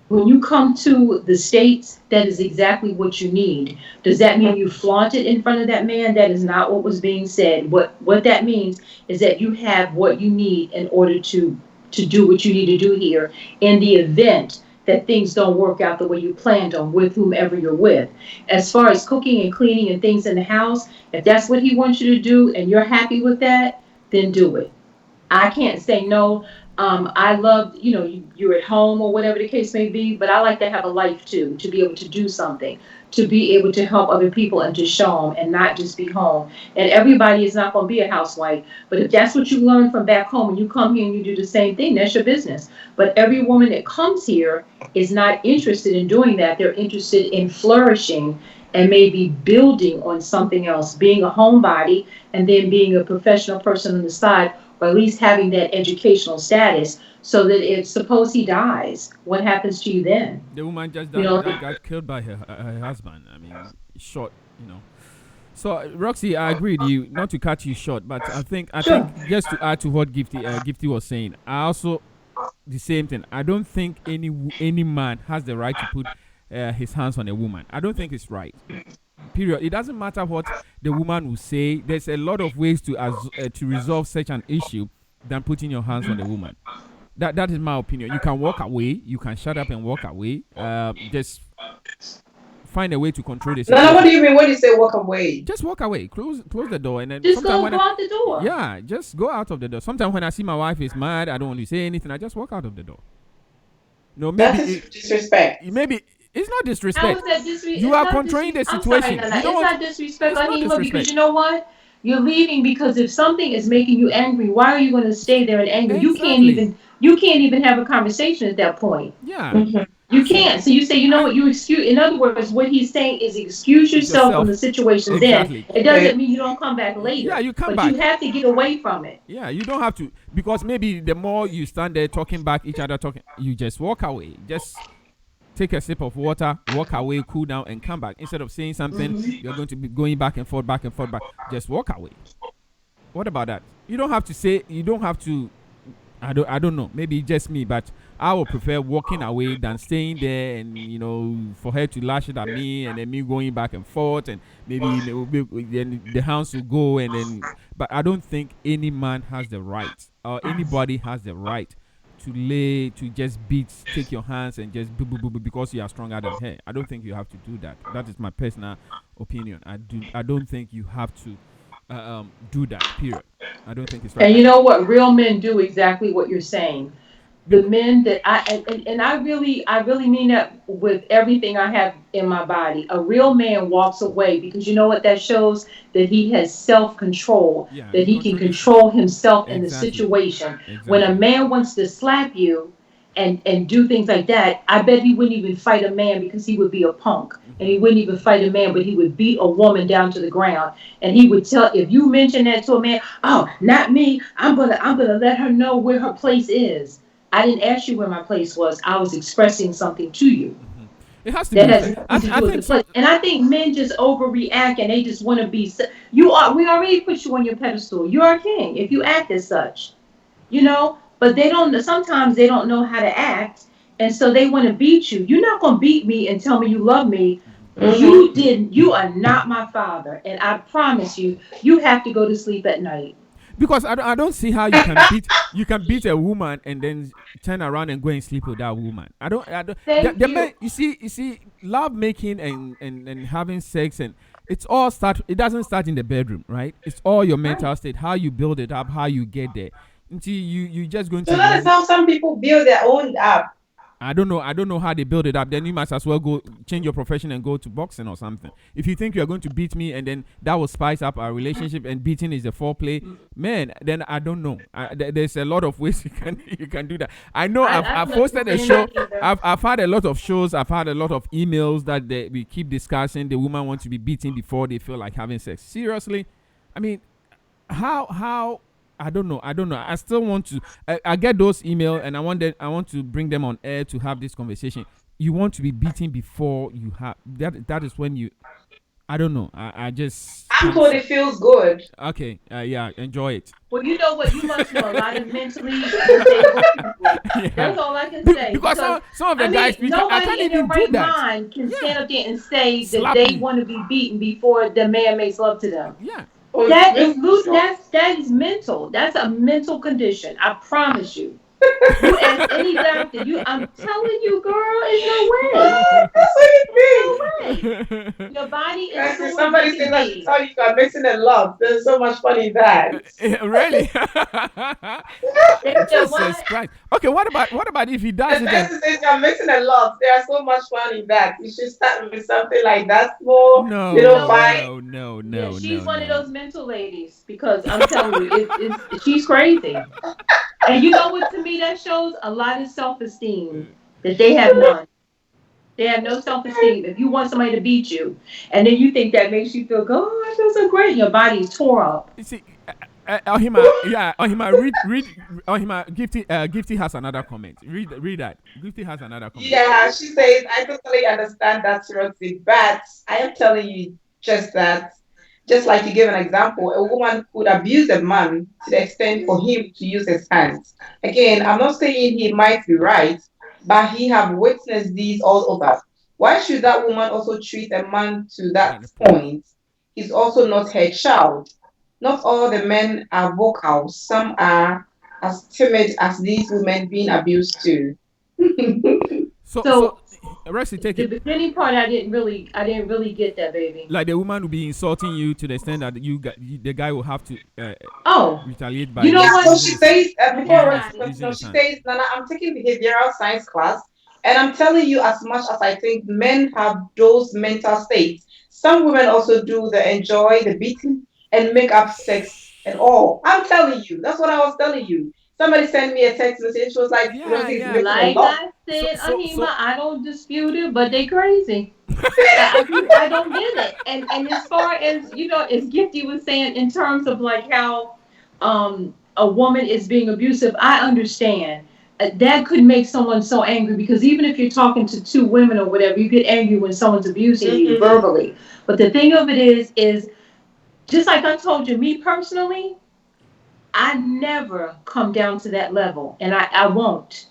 when you come to the States, that is exactly what you need. Does that mean you flaunt it in front of that man? That is not what was being said. What that means is that you have what you need in order to do what you need to do here in the event that things don't work out the way you planned on with whomever you're with. As far as cooking and cleaning and things in the house, if that's what he wants you to do and you're happy with that, then do it. I can't say no. I love, you're at home or whatever the case may be, but I like to have a life too, to be able to do something, to be able to help other people and to show them and not just be home. And everybody is not going to be a housewife, but if that's what you learn from back home and you come here and you do the same thing, that's your business. But every woman that comes here is not interested in doing that. They're interested in flourishing and maybe building on something else, being a homebody and then being a professional person on the side, or at least having that educational status, so that if suppose he dies, what happens to you then? The woman just You know, got killed by her husband. I mean, shot, you know. So Roxy, I agree with you. Not to cut you short, but I think just to add to what Gifty was saying, I also the same thing. I don't think any man has the right to put his hands on a woman. I don't think it's right. Period. It doesn't matter what the woman will say. There's a lot of ways to resolve such an issue than putting your hands on a woman. That is my opinion. You can walk away. You can shut up and walk away. Just find a way to control the No, situation. no, what do you mean when you say walk away? Just walk away. Close the door, and then just sometime go when out the door. yeah, just go out of the door. Sometimes when I see my wife is mad, I don't want to say anything. I just walk out of the door. No, That maybe is disrespect. maybe it's not How disrespect. is that disrespect? You are controlling the situation. I'm sorry, Nana. You It's don't not want- disrespect, it's not Anima, because disrespect. you know what? You're leaving because if something is making you angry, why are you going to stay there in anger? Exactly. You can't even have a conversation at that point. Yeah. Mhm. You can't. So you say, you know what? You excuse. In other words, what he's saying is excuse yourself from the situation. Exactly. Then it doesn't mean you don't come back later. Yeah, you come but back. you have to get away from it. Yeah, you don't have to, because maybe the more you stand there talking back each other talking, you just walk away. Just take a sip of water, walk away, cool down, and come back. Instead of saying something, you're going to be going back and forth, back. Just walk away. What about that? You don't have to say. You don't have to. I don't know. Maybe just me, but I would prefer walking away than staying there and for her to lash it at me and then me going back and forth and maybe then the house will go and then. But I don't think any man has the right or anybody has the right to just take your hands and just boo because you are stronger than her. I don't think you have to do that. That is my personal opinion. I don't think you have to do that. Period. I don't think it's right. And you know what? Real men do exactly what you're saying. The men that I really mean that with everything I have in my body. A real man walks away because you know what that shows? That he has self-control, Yeah, that he can control himself in the Exactly. situation. Exactly. When a man wants to slap you and do things like that, I bet he wouldn't even fight a man because he would be a punk. And he wouldn't even fight a man, but he would beat a woman down to the ground. And he would tell, if you mention that to a man, oh, not me, I'm gonna let her know where her place is. I didn't ask you where my place was. I was expressing something to you. It has to That be. has nothing to I do with think the so. place. And I think men just overreact and they just want to be. You are. We already put you on your pedestal. You are a king if you act as such. You know. But they don't. Sometimes they don't know how to act, and so they want to beat you. You're not gonna beat me and tell me you love me. Mm-hmm. You didn't. You are not my father, and I promise you, you have to go to sleep at night. Because I don't see how you can beat a woman and then turn around and go and sleep with that woman. I don't Thank the men you. you see love making and having sex and it doesn't start in the bedroom, right? It's all your Right. mental state, how you build it up, how you get there. Until you just going So to that is how some people build their own app. I don't know how they build it up. Then you must as well go change your profession and go to boxing or something. If you think you're going to beat me and then that will spice up our relationship and beating is the foreplay, man, then I don't know. There's a lot of ways you can do that. I know I I've don't hosted a understand show. that either. I've had a lot of shows. I've had a lot of emails that we keep discussing. The woman wants to be beaten before they feel like having sex. Seriously, I mean, how I don't know. I don't know. I still want to. I get those email, and I want to bring them on air to have this conversation. You want to be beaten before you have that. That is when you. I don't know. I just I'm can't told see. it feels good. Okay. Yeah. Enjoy it. Well, you know what? You must know a lot of mentally disabled people. Yeah. That's all I can say. Because Because some of the I guys, mean, I can't nobody in their even do right that. mind can Yeah. stand up there and say that Slap they me. want to be beaten before the man makes love to them. Yeah. Oh, it's That is real sure. that is mental. That's a mental condition. I promise you. You ask any doctor, I'm telling you, girl, ain't no way. What? That's what it No means. way. Your body is Guys, if doing what somebody it says that to needs. tell you you are missing a lot, there's so much fun in that. Really? They said Jesus what? Christ. Okay, what about if he does The it and person says you're missing a lot. There's so much fun in that. You should start with something like that small You little know no, fight. what? no, no, Yeah, no, she's no, one of no. those mental ladies because I'm telling you, she's crazy. And you know what? To me, that shows a lot of self-esteem that they have none. They have no self-esteem. If you want somebody to beat you, and then you think that makes you feel good, oh, I feel so great, your body's tore up. You see, Ohima, yeah, Ohima, Ohima, Gifty has another comment. Read that. Gifty has another comment. Yeah, she says, I totally understand that, Roxy, but I am telling you just that, just like you gave an example, a woman could abuse a man to the extent for him to use his hands. Again, I'm not saying he might be right, but he have witnessed these all over. Why should that woman also treat a man to that At the point. point? He's also not her child. Not all the men are vocal. Some are as timid as these women being abused too. So So Rexy, take the it. beginning part, I didn't really get that, baby. Like the woman will be insulting you to the extent that the guy will have to Oh, retaliate by you know Yeah, what? so she says, I before got Rosie it. using continues, his she hand. says, Nana, I'm taking behavioral science class, and I'm telling you as much as I think men have those mental states. Some women also do the enjoy the beating and make up sex and all. I'm telling you, that's what I was telling you. Somebody sent me a text message. She was like, Yeah, Rosie is yeah. missing a Like lot. I So said, so Ahima, so I don't dispute it, but they crazy. I don't get it. And as far as as Gifty was saying, in terms of like how a woman is being abusive, I understand. That could make someone so angry because even if you're talking to two women or whatever, you get angry when someone's abusing you Mm-hmm. verbally. But the thing of it is just like I told you, me personally, I never come down to that level, and I won't.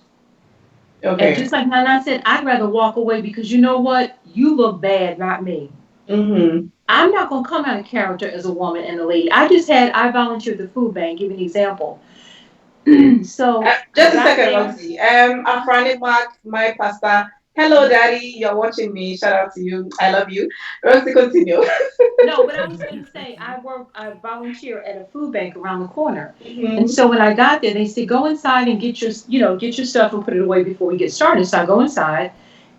And Okay. just like Nana said, I'd rather walk away because you know what? You look bad, not me. Mm-hmm. I'm not gonna come out of character as a woman and a lady. I volunteered at the food bank, give an example. So I Just a got second, there. Roxy. I'm Franny Mark, my pastor. Hello, Daddy. You're watching me. Shout out to you. I love you. Roxy, continue. No, what I was gonna say, I volunteer at a food bank around the corner. And Mm-hmm. so when I got there, they said go inside and get your stuff and put it away before we get started. So I go inside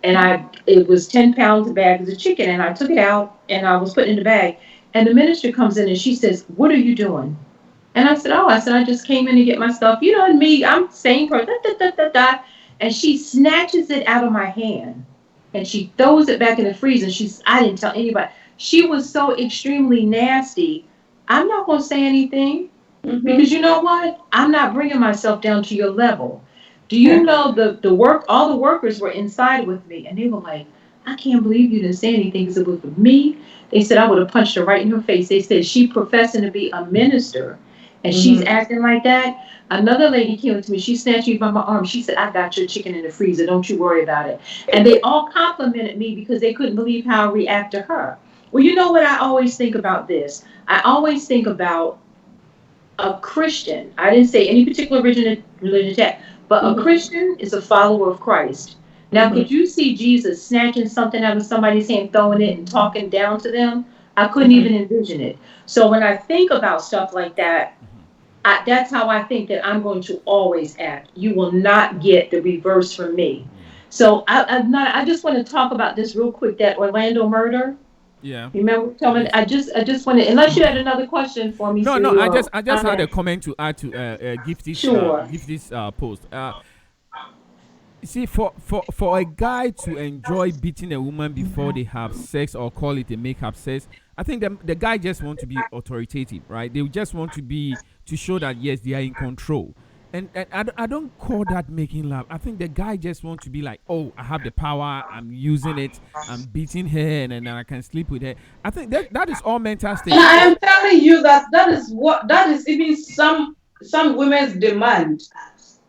and it was 10 pounds of bags of chicken and I took it out and I was putting it in the bag. And the minister comes in and she says, what are you doing? And I said, I just came in to get my stuff. You know, and me, I'm the same person. Da, da, da, da, da. And she snatches it out of my hand and she throws it back in the freezer. I didn't tell anybody. She was so extremely nasty. I'm not going to say anything because Mm-hmm. you know what? I'm not bringing myself down to your level. Do you Yeah. know all the workers were inside with me and they were like, I can't believe you didn't say anything because it was with me. They said I would have punched her right in her face. They said she professing to be a minister and she's acting like that. Another lady came up to me. She snatched me by my arm. She said, I got your chicken in the freezer. Don't you worry about it. And they all complimented me because they couldn't believe how I react to her. Well, you know what I always think about this? I always think about a Christian. I didn't say any particular religion tag, but a Christian is a follower of Christ. Now, could you see Jesus snatching something out of somebody's hand, throwing it, and talking down to them? I couldn't even envision it. So when I think about stuff like that, that's how I think that I'm going to always act. You will not get the reverse from me. So I just want to talk about this real quick. That Orlando murder. Yeah. Remember, tell me. I just want to. Unless you had another question for me. No, Sue, no. I or just had a comment. comment to add to Gifty's Sure. Gifty's post. See, for a guy to enjoy beating a woman before they have sex or call it a make-up sex, I think the guy just want to be authoritative, right? They just want to show that yes, they are in control. And I don't call that making love. I think the guy just wants to be like, oh, I have the power, I'm using it, I'm beating her, and then I can sleep with her. I think that is all mental state. And I am telling you that is even some women's demand.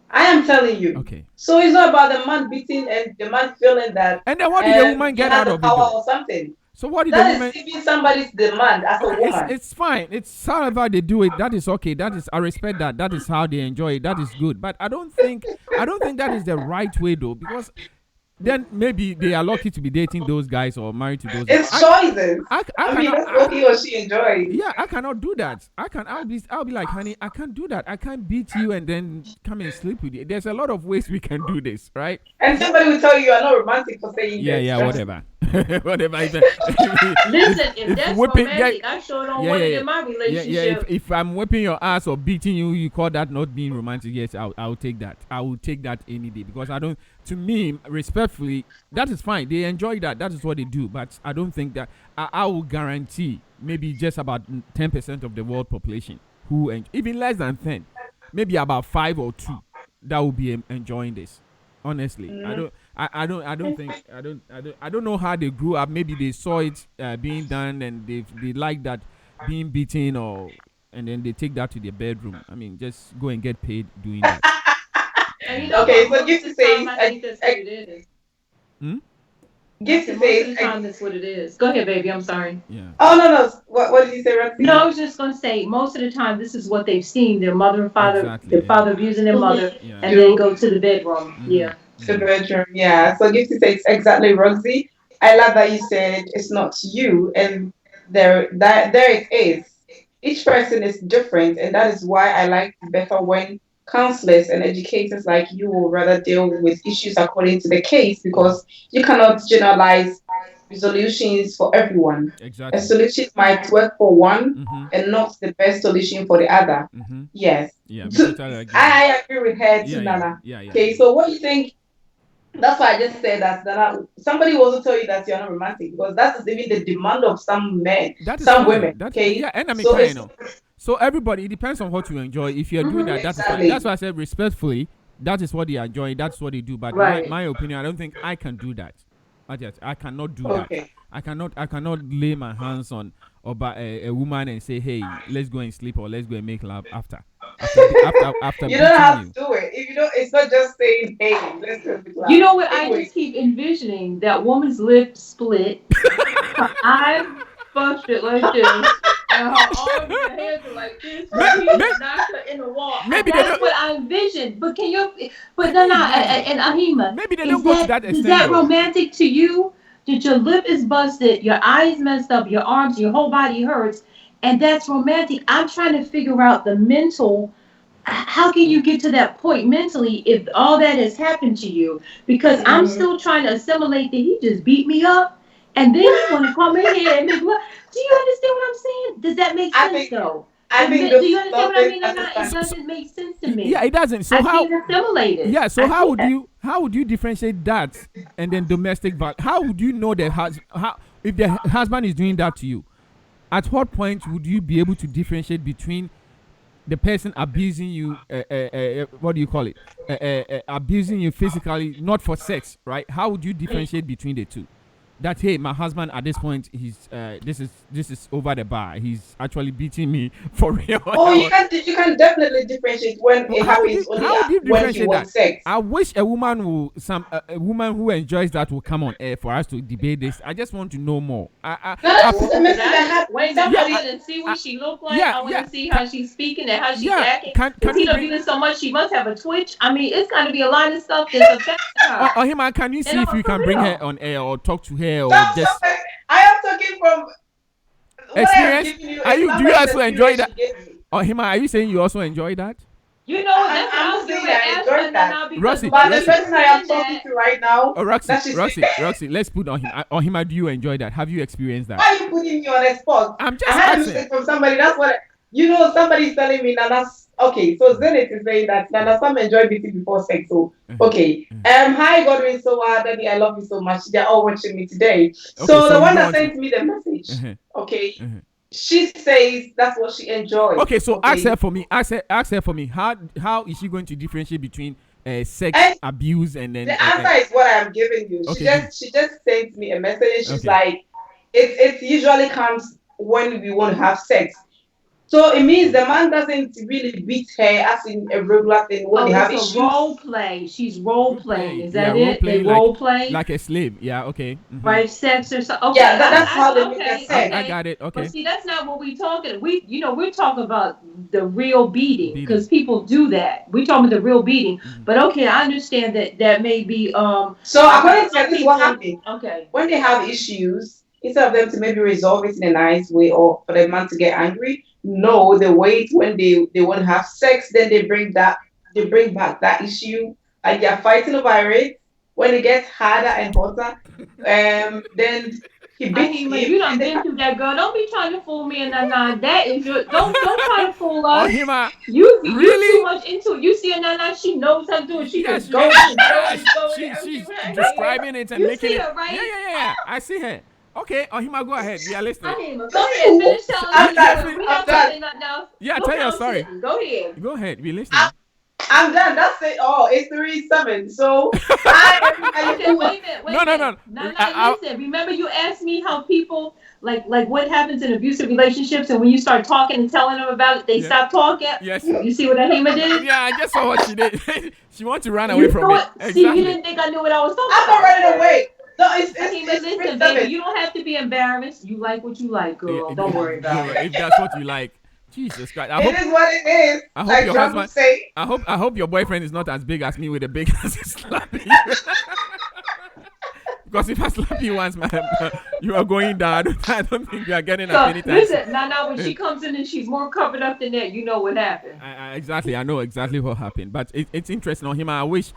I am telling you. Okay. So it's not about the man beating and the man feeling that. And then what did the woman get out of it? Power or something. So what did that the woman? That is even somebody's demand as a woman. It's fine. It's however they do it. That is okay. I respect that. That is how they enjoy it. That is good. But I don't think that is the right way though, because then maybe they are lucky to be dating those guys or married to those guys. It's choices. I mean, that's what he or she enjoys. Yeah, I cannot do that. I'll be like, honey, I can't do that. I can't beat you and then come and sleep with you. There's a lot of ways we can do this, right? And somebody will tell you are not romantic for saying yeah, this. Yeah, whatever. Whatever. Listen, if that's romantic, I sure don't want it in my relationship. If I'm whipping your ass or beating you, you call that not being romantic? Yes, I'll take that. I will take that any day, because I don't. To me, respectfully, that is fine. They enjoy that. That is what they do. But I don't think that I will guarantee maybe just about 10% of the world population who even less than 10, maybe about 5 or 2 that will be enjoying this. Honestly, I don't know how they grew up. Maybe they saw it being done and they like that being beaten, and then they take that to their bedroom. I mean, just go and get paid doing that. Okay, so Gifty says, I think that's what it is. Gifty Most says, of the time that's what it is. Go ahead, baby. I'm sorry. Yeah. Oh no. What did you say, Roxy? No, I was just gonna say most of the time this is what they've seen. Their mother and father, Exactly, father abusing their mother, Yeah. and then go to the bedroom. Yeah. The bedroom, yeah. So Gifty says exactly, Roxy. I love that you said it's not you, and there it is. Each person is different, and that is why I like better when counselors and educators like you will rather deal with issues according to the case, because you cannot generalize solutions for everyone. Exactly. A solution might work for one and not the best solution for the other. Yes. Yeah. I agree with her too, Nana. Yeah. Okay, so what do you think? That's why I just said that Nana, somebody will also tell you that you're not romantic, because that is even the demand of some men, some women. Okay. Yeah, and I mean, so so everybody, it depends on what you enjoy. If you're doing that, that's fine. That's why I said respectfully, that is what they enjoy. That's what they do. But my opinion, I don't think I can do that. I cannot do that. I cannot lay my hands on a woman and say, hey, let's go and sleep or let's go and make love after you don't have to do it. If you don't, it's not just saying, hey, let's go make love. You know what? I just keep envisioning that woman's lips split, her eyes busted like this, and her arms and hands are like this. Knocked her in the wall. That's what I envisioned. But can you? But no, and Ahima. Maybe they don't go to that extent. Is that romantic to you? That your lip is busted, your eyes messed up, your arms, your whole body hurts, and that's romantic. I'm trying to figure out the mental. How can you get to that point mentally if all that has happened to you? Because I'm still trying to assimilate that he just beat me up, and then you want to come in here and make love. Do you understand what I'm saying? Does that make sense though? I think do you understand what I mean? It doesn't make sense to me. Yeah, it doesn't. So I can't assimilate it. Yeah. So how would you differentiate that and then domestic violence? How would you know that if the husband is doing that to you? At what point would you be able to differentiate between the person abusing you? What do you call it? Abusing you physically, not for sex, right? How would you differentiate between the two? that hey, my husband at this point, he's this is over the bar. He's actually beating me for real. Oh, you can definitely differentiate when it happens only how do you when she differentiate wants that? sex. I wish a woman will a woman who enjoys that will come on air for us to debate this. I just want to know more. That's the message I have. Wait, somebody to see what she look like. I want to see how she's speaking and how she's acting. Because he don't do so much. She must have a twitch. I mean, it's got to be a line of stuff that's affecting her. Ohima, can you see if you can bring her on air or talk to her or Stop, just? stop. I am talking from experience. Do you also enjoy that? Ohima, are you saying you also enjoy that? You know, that's what I was saying. doing. I enjoy that. Roxy, but the person I am talking to right now. Oh, Roxy, let's put on him. Ohima, do you enjoy that? Have you experienced that? Why are you putting me on a spot? I'm just I had a asking. message from somebody. That's what somebody's telling me. Nana's okay. So Zenith is saying that Nana some enjoy beating before sex. So okay. Hi Godwin, Daddy, I love you so much. They're all watching me today. So the one that sent me the message. Okay. She says that's what she enjoys. Okay, so ask her for me. Ask her for me. How is she going to differentiate between sex abuse and then? The answer is what I'm giving you. Okay. She just sent me a message. She's like, it usually comes when we want to have sex. So it means the man doesn't really beat her as in a regular thing when they have issues. Role play. She's role playing. Is that it? They role play like a slave. Yeah. Okay. Mm-hmm. Right. Sex or something. Okay. Yeah. That's how they make it sex. I got it. Okay. But see, that's not what we're talking. We're talking about the real beating because people do that. We're talking about the real beating. Mm-hmm. But okay, I understand that may be. So according to this, what happens? Okay. When they have issues, instead of them to maybe resolve it in a nice way or for the man to get angry. No, they wait when they want to have sex, then they bring back that issue, and they're fighting over it. When it gets harder and hotter, then he beats him. You done been through that, girl. Don't be trying to fool me and Nana. That is your don't try to fool us. You too much into it. You see a Nana, she knows how to do it. She just goes. She's describing it and making it. You see her, right? Yeah. I see her. Okay, Ohima, go ahead. We are listening. Go ahead, finish telling I'm done. Yeah, tell your story. Go ahead. Go ahead, we listening. I'm done. That's it. Oh, it's 3-7. So okay, wait a minute. No. Listen. Remember, you asked me how people like what happens in abusive relationships, and when you start talking and telling them about it, they stop talking. Yes. You see what Ohima did? Yeah, I just saw what she did. She wants to run away from it. Exactly. See, you didn't think I knew what I was talking about. I'm not running away. No, listen, baby, you don't have to be embarrassed. You like what you like, girl. Don't worry about it. If that's what you like, Jesus Christ. It is what it is. I hope your husband. Say. I hope your boyfriend is not as big as me with a big ass slapping. Because if I slap you once, man, you are going down. I don't think you are getting up anytime. Listen, now when she comes in and she's more covered up than that, you know what happened. Exactly, I know exactly what happened. But it's interesting on him. I wish.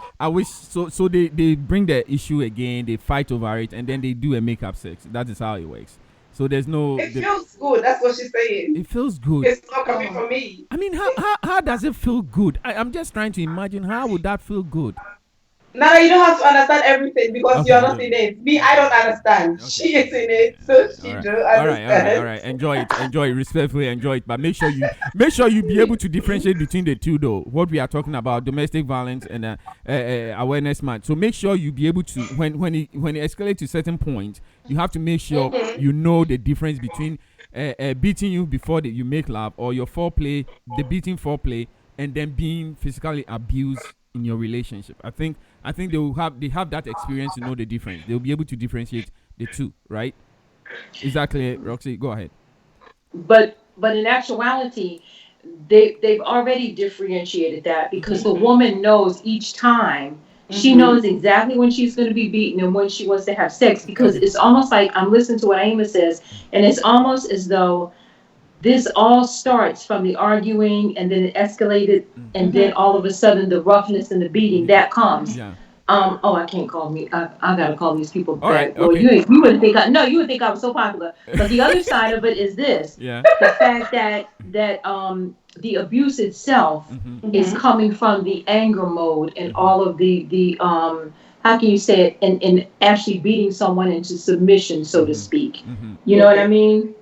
So they bring the issue again. They fight over it, and then they do a makeup sex. That is how it works. So there's no. It feels good. That's what she's saying. It feels good. It's not coming from me. I mean, how does it feel good? I'm just trying to imagine how would that feel good. Nana, you don't have to understand everything because you're not in it. Me, I don't understand. Okay. She is in it, so she do understand. All right. Enjoy it. Respectfully enjoy it. But make sure you be able to differentiate between the two, though. What we are talking about, domestic violence and awareness month. So make sure you be able to when it escalates to certain point, you have to make sure you know the difference between beating you before you make love or your foreplay, the beating foreplay, and then being physically abused in your relationship. I think they have that experience to know the difference. They'll be able to differentiate the two, right? Exactly, Roxy. Go ahead. But in actuality, they've already differentiated that because the woman knows each time. She knows exactly when she's going to be beaten and when she wants to have sex because it's almost like I'm listening to what Amos says, and it's almost as though this all starts from the arguing and then it escalated and then all of a sudden the roughness and the beating that comes. Yeah. I can't call me. I gotta call these people back. Right, Well, okay. you wouldn't think you would think I was so popular. But the other side of it is this: Yeah. the fact that the abuse itself is coming from the anger mode and all of the how can you say it and actually beating someone into submission, so to speak. You know what I mean?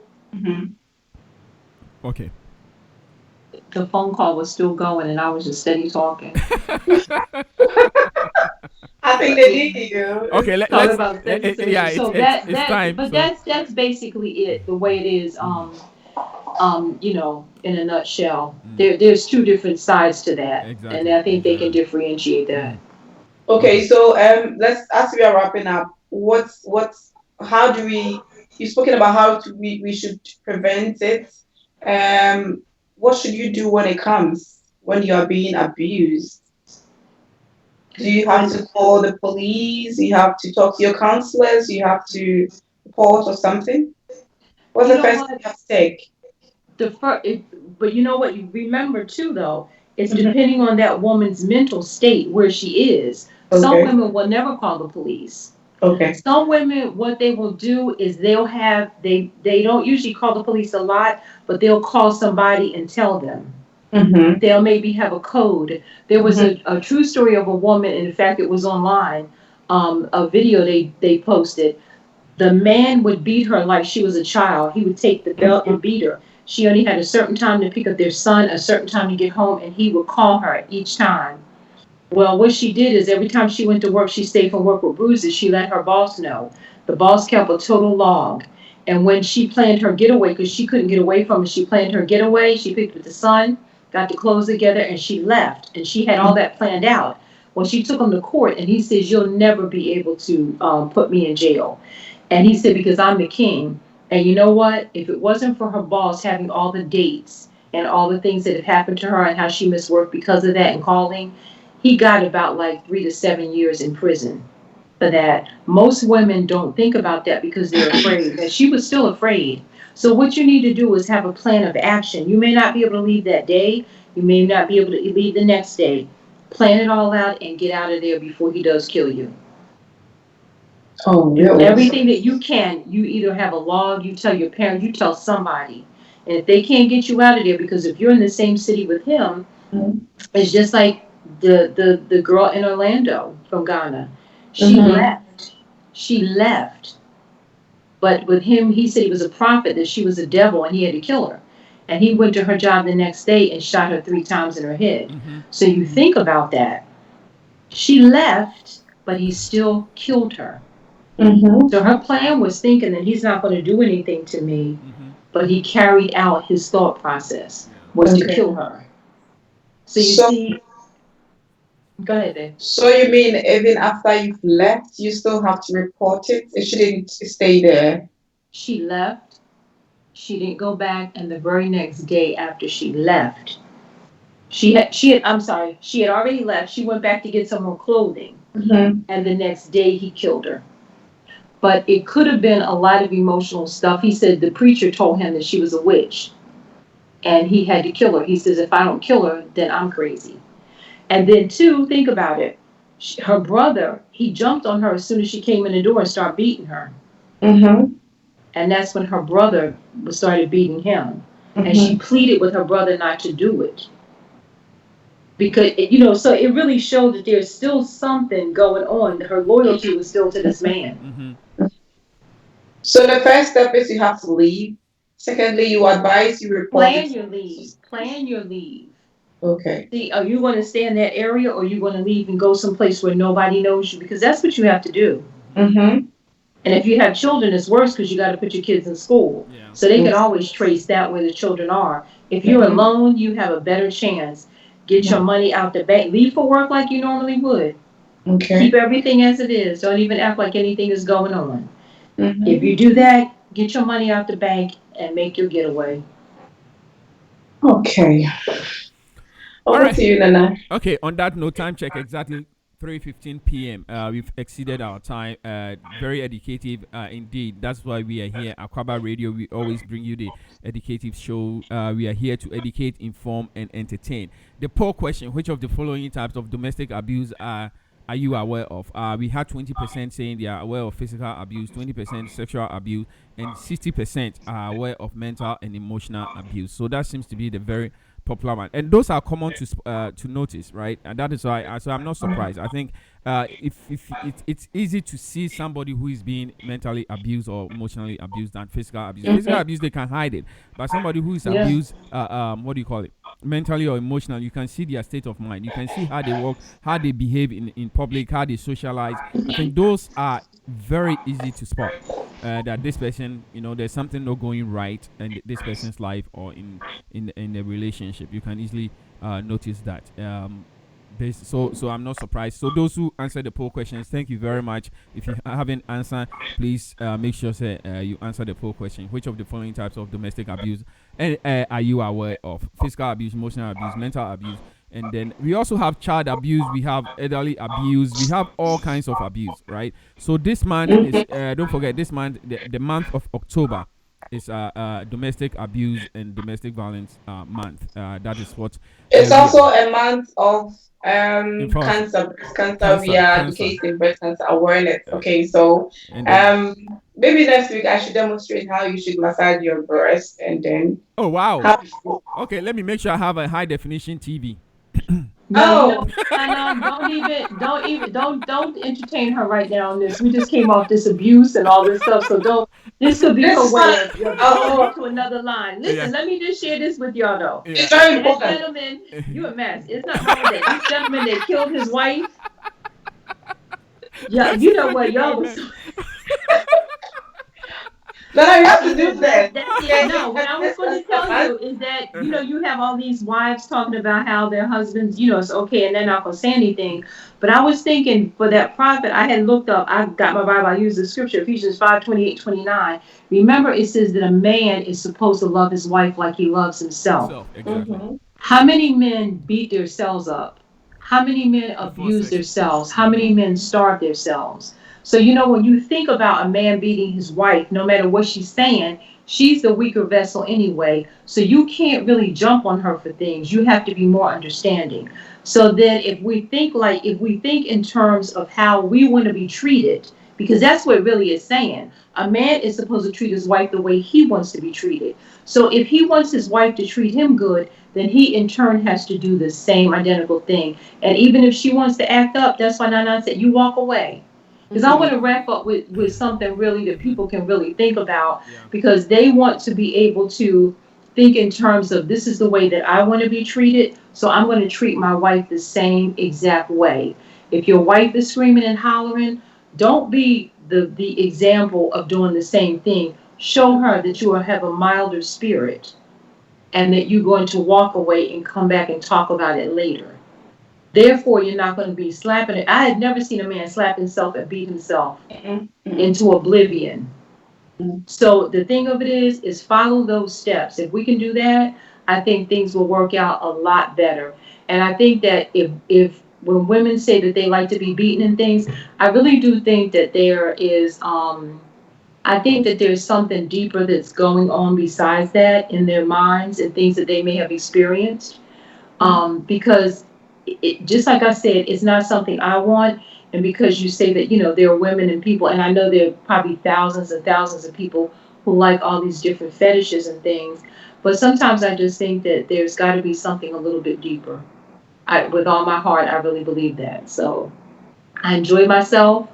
Okay. The phone call was still going, and I was just steady talking. I think they need you. Okay, Talking let's. about steady Yeah, solutions. So it's time. but So that's basically it. The way it is. In a nutshell, there's two different sides to that, and exactly, I think they can exactly. differentiate that. Okay, so let's as we are wrapping up, what's how do we you've spoken about how we should prevent it. What should you do when it comes when you are being abused? Do you have When to call the police? You have to talk to your counselors, you have to report or something? What's you the know first thing what you have to take? the first, but you know what you remember too though is Hmm. depending on that woman's mental state where she is. Some Okay, women will never call the police. okay. Some women, what they will do is they don't usually call the police a lot, but they'll call somebody and tell them. Mm-hmm. They'll maybe have a code. There was Mm-hmm. a true story of a woman, and in fact, it was online. A video they posted. The man would beat her like she was a child. He would take the belt and beat her. She only had a certain time to pick up their son, a certain time to get home, and he would call her each time. Well, what she did is every time she went to work, she stayed from work with bruises. She let her boss know. The boss kept a total log. And when she planned her getaway, because she couldn't get away from it, she planned her getaway. She picked up the son, got the clothes together, and she left. And she had all that planned out. Well, she took him to court, and he says, "You'll never be able to put me in jail." And he said, "Because I'm the king." And you know what? If it wasn't for her boss having all the dates and all the things that have happened to her and how she missed work because of that and calling, he got about like 3 to 7 years in prison for that. Most women don't think about that because they're afraid. And she was still afraid. So what you need to do is have a plan of action. You may not be able to leave that day. You may not be able to leave the next day. Plan it all out and get out of there before he does kill you. Oh, Do really? everything that you can. You either have a log, you tell your parents, you tell somebody. And if they can't get you out of there, because if you're in the same city with him, it's just like the girl in Orlando from Ghana. She Mm-hmm. left. She left. But with him, he said he was a prophet, that she was a devil, and he had to kill her. And he went to her job the next day and shot her 3 times in her head. Mm-hmm. So you think about that. She left, but he still killed her. Mm-hmm. So her plan was thinking that he's not going to do anything to me, Mm-hmm. but he carried out his thought process Yeah. was to Okay. kill her. So you So, see, go ahead, Dave. so you mean even after you've left, you still have to report it? It shouldn't stay there. She left. She didn't go back, and the very next day after she left, I'm sorry, she had already left. She went back to get some more clothing, Mm-hmm. and the next day he killed her. But it could have been a lot of emotional stuff. He said the preacher told him that she was a witch, and he had to kill her. He says, if I don't kill her, then I'm crazy. And then, two, think about it. Her brother, he jumped on her as soon as she came in the door and started beating her. Mm-hmm. And that's when her brother started beating him. And she Mm-hmm. pleaded with her brother not to do it. Because, so it really showed that there's still something going on. Her loyalty was still to this man. Mm-hmm. So the first step is you have to leave. Secondly, you advise you report it. Plan your leave. Plan your leave. Okay. See, are you going to stay in that area or are you going to leave and go someplace where nobody knows you? Because that's what you have to do. Mm-hmm. And if you have children, it's worse because you got to put your kids in school. Yeah. So they can always trace that where the children are. If you're Mm-hmm. alone, you have a better chance. Get your money out the bank. Leave for work like you normally would. Okay. Keep everything as it is. Don't even act like anything is going on. Mm-hmm. If you do that, get your money out the bank and make your getaway. Okay. All Over right. to you, Nana. Okay, on that note, time check exactly 3:15 p.m. We've exceeded our time. Very educative indeed. That's why we are here at Aquaba Radio. We always bring you the educative show. We are here to educate, inform, and entertain. The poll question: which of the following types of domestic abuse are you aware of? We had 20% saying they are aware of physical abuse, 20% sexual abuse, and 60% are aware of mental and emotional abuse. So that seems to be the very popular one, and those are common to notice, right? And that is why. So I'm not surprised. I think if it's easy to see somebody who is being mentally abused or emotionally abused than physical abuse. Physical abuse, they can hide it, but somebody who is abused, what do you call it? Mentally or emotional, you can see their state of mind. You can see how they walk, how they behave in public, how they socialize. I think those are very easy to spot. That this person, there's something not going right in this person's life or in a relationship. You can easily notice that. So I'm not surprised. So those who answer the poll questions, thank you very much. If you haven't answered, please make sure you answer the poll question. Which of the following types of domestic abuse are you aware of? Physical abuse, emotional abuse, mental abuse, and then we also have child abuse. We have elderly abuse. We have all kinds of abuse, right? So this month is don't forget, this month, the month of October is domestic abuse and domestic violence month. That is what it's also a month of cancer. We are advocating breast cancer awareness. Okay, so maybe next week I should demonstrate how you should massage your breast, and then okay, let me make sure I have a high definition TV. No, don't entertain her right now on this. We just came off this abuse and all this stuff, so don't. This could be her way of going to another line. Listen, let me just share this with y'all though. Yeah. It's very important. That gentleman, you a mess. It's not wrong that this gentleman that killed his wife. Yeah, you know what y'all was. No, you have to do that. No, what I was going to tell you is that, you have all these wives talking about how their husbands, it's okay and they're not going to say anything. But I was thinking for that prophet, I had looked up, I got my Bible, I used the scripture, Ephesians 5:28-29. Remember, it says that a man is supposed to love his wife like he loves himself. Exactly. Mm-hmm. How many men beat themselves up? How many men abuse themselves? How many men starve themselves? So, when you think about a man beating his wife, no matter what she's saying, she's the weaker vessel anyway. So you can't really jump on her for things. You have to be more understanding. So then if we think in terms of how we want to be treated, because that's what it really is saying. A man is supposed to treat his wife the way he wants to be treated. So if he wants his wife to treat him good, then he in turn has to do the same identical thing. And even if she wants to act up, that's why Nana said, you walk away. Because I want to wrap up with something really that people can really think about, because they want to be able to think in terms of, this is the way that I want to be treated, so I'm going to treat my wife the same exact way. If your wife is screaming and hollering, don't be the example of doing the same thing. Show her that you will have a milder spirit and that you're going to walk away and come back and talk about it later. Therefore, you're not going to be slapping it. I had never seen a man slap himself and beat himself into oblivion. So the thing of it is follow those steps. If we can do that, I think things will work out a lot better. And I think that if when women say that they like to be beaten and things, I really do think that there is, I think that there's something deeper that's going on besides that in their minds and things that they may have experienced. Because just like I said, it's not something I want. And because you say that, there are women and people, and I know there are probably thousands and thousands of people who like all these different fetishes and things. But sometimes I just think that there's got to be something a little bit deeper. With all my heart, I really believe that. So I enjoy myself.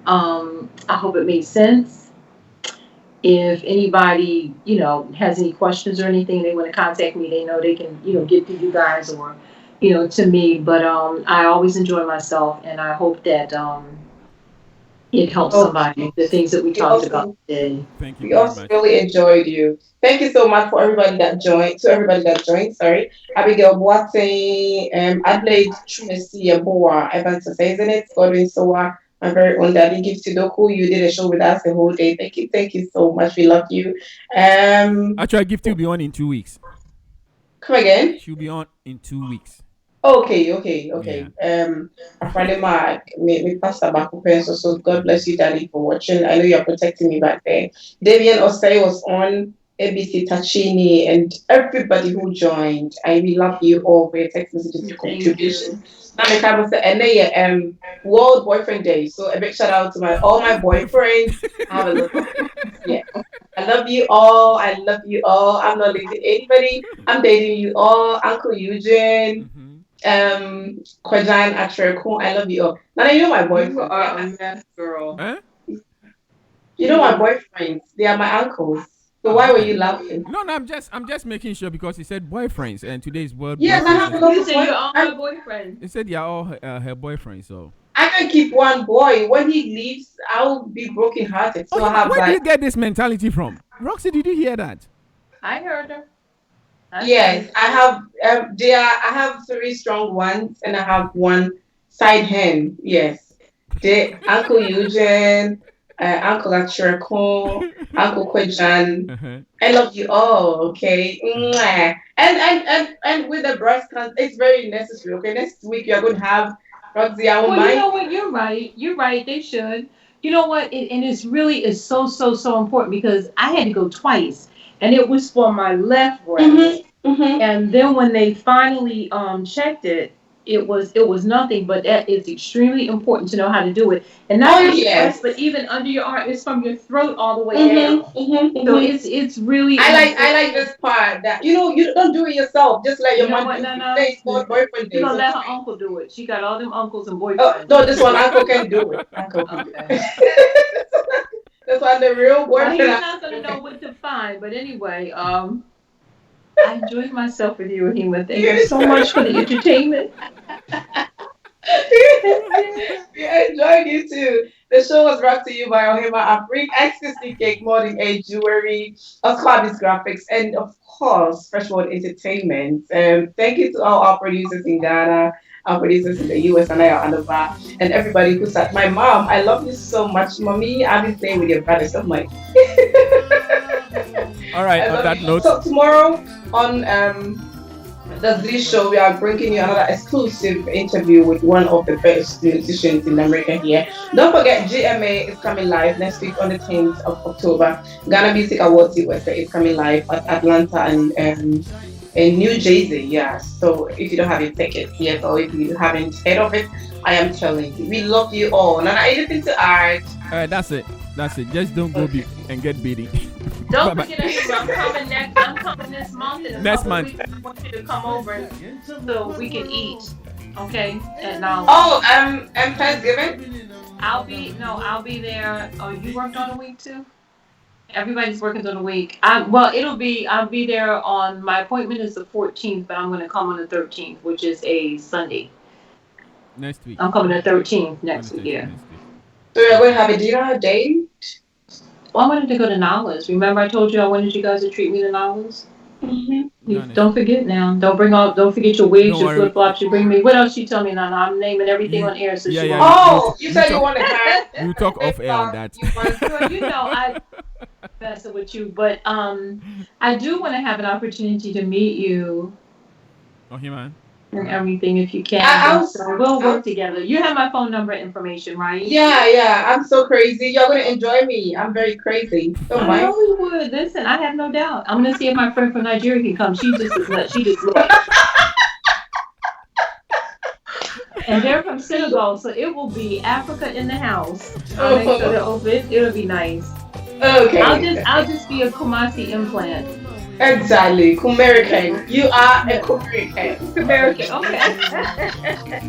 I hope it made sense. If anybody, has any questions or anything, they want to contact me, they know they can, get to you guys or to me, but I always enjoy myself, and I hope that it helps somebody. The things that we talked about today. Thank you. We also really enjoyed you. Thank you so much for everybody that joined. Sorry, Abigail Boateng, Adelaide Trumesi, Boa, Evans, isn't it? Godwin Sowa, my very own Daddy Gift Doku. You did a show with us the whole day. Thank you so much. We love you. Actually, Gift will be on in 2 weeks. Come again? She'll be on in 2 weeks. Okay. Yeah. A friend of mine, me Pastor Bakupen, so God bless you, Daddy, for watching. I know you're protecting me back there. Davian Osei was on, ABC Tachini, and everybody who joined. We love you all for your text messages and contribution. And World Boyfriend Day. So a big shout out to all my boyfriends. Have a look. Yeah. I I love you all. I love you all. I'm not leaving anybody. I'm dating you all. Uncle Eugene, Kwajan Atreku. I love you all. Now you know my You boyfriend. are a mess, girl. Eh? You know my boyfriends. They are my uncles. So why were you laughing? No, I'm just making sure because he said boyfriends, and today is World Yes, I have a Boyfriends. lot You of said you're all my boyfriends. boyfriend. He said you're all her boyfriends. So. I can keep one boy. When he leaves, I'll be brokenhearted. So Oh, I have where do you like get this mentality from, Roxy? Did you hear that? I heard her. yes, I have I have three strong ones and I have one side hen. Yes. Uncle Eugene, Uncle Achirako, Uncle Kwejan. Uh-huh. I love you all, okay? Mwah. And with the breast cancer, it's very necessary. Okay, next week you're going to have Roxy. I won't Well, you mind. know what? You're right. You're right. They should. You know what? And it's really is so important because I had to go twice, and it was for my left breast. Mm-hmm. And then when they finally checked it, it was nothing. But that is extremely important to know how to do it, and not Oh just your yes. breast, but even under your arm. It's from your throat all the way Mm-hmm. down. Mm-hmm. So Mm-hmm. it's really. I like this part that you don't do it yourself. Just let your You know mom what? do No, it. no. Say it's called boyfriend You're day. gonna So let her uncle do it. She got all them uncles and oh boyfriends. no, this one uncle can do it. Uncle can do Okay. it. That's why the real Well, he's boyfriend. not gonna know what to find. But anyway, I enjoyed myself with you, Rahima. Thank you so much for the entertainment. We enjoyed you too. The show was brought to you by Ohima Afrik, Ecstasy Cake, Modern Age Jewelry, Osclabis Graphics, and of course, Freshwater Entertainment. Thank you to all our producers in Ghana, our producers in the US and Anova, and everybody who's at my mom. I love you so much, mommy. I've been playing with your brothers. I'm like, All right. I On love that you. note, So tomorrow on the Z Show, we are bringing you another exclusive interview with one of the best musicians in America here. Don't forget, GMA is coming live next week on the 10th of October. Ghana Music Awards USA is coming live at Atlanta and in New Jersey. Yeah. So if you don't have your tickets yet, or if you haven't heard of it, I am telling you, we love you all. Now, anything to add? all right. That's it. Just don't go and get beaten. Don't Bye-bye. forget, I'm coming next. I'm coming this month. In a Next couple month. weeks, I want you to come over so we can eat. Okay? And now Oh, and Thanksgiving. I'll be there. Oh, you worked on a week too? Everybody's working on a week. I'll be there on, my appointment is the 14th, but I'm going to come on the 13th, which is a Sunday. Next week. I'm coming the 13th next Next week, yeah. week. So we're going to have a dinner date. Well, I wanted to go to Nala's. Remember I told you I wanted you guys to treat me to Nala's? Mm-hmm. Done it. Don't forget now. Don't forget your wigs, Don't your worry. flip flops. You bring me. What else you tell me now? I'm naming everything You- on air, so yeah, she yeah, won't. Oh, you You said you talk- want to have. You talk off air on that. You want Well, you know I messing with you, but I do want to have an opportunity to meet you Oh, here, man. and everything if you can. I'll- So we'll work together. You have my phone number information, right? Yeah, I'm so crazy. You're gonna enjoy me. I'm very crazy. Don't I mind. know you would. Listen, I have no doubt. I'm gonna see if my friend from Nigeria can come. She just look. And they're from Senegal, so it will be Africa in the house. I'll make sure they're open. It'll be nice. Okay. I'll just be a Kumasi implant. Exactly. Kumerican. You are a Kumerican. American. Okay.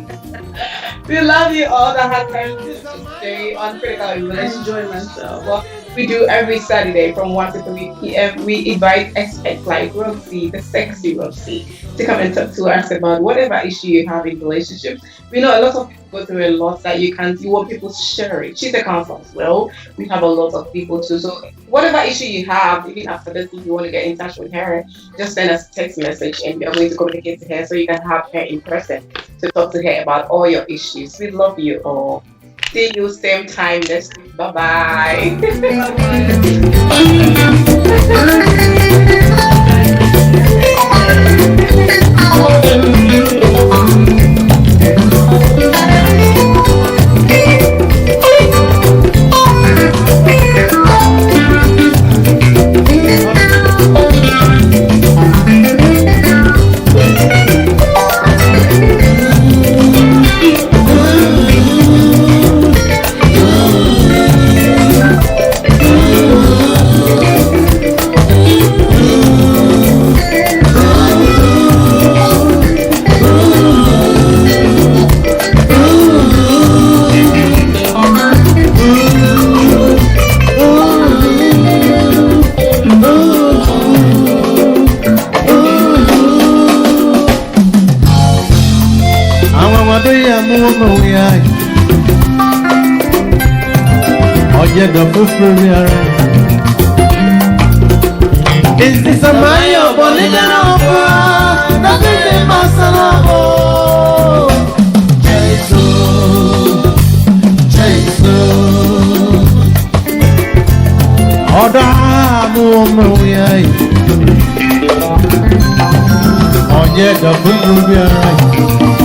We love you all that had time to stay on Critical I English. enjoy myself. Well, we do every Saturday from 1 to 3 p.m. We invite experts like Roxy, the sexy Roxy, to come and talk to us about whatever issue you have in relationships. We know a lot of people go through a lot that you want people to share it. She's a counselor as well. We have a lot of people too. So whatever issue you have, even after this, if you want to get in touch with her, just send us a text message and we are going to communicate to her so you can have her in person to talk to her about all your issues. We love you all. See you same time next week. Bye bye. Oye do fufuriara. Is this a mayo bonita no? Nothing masana ho. Jesus. Oda muomoya. Oye do fufuriara.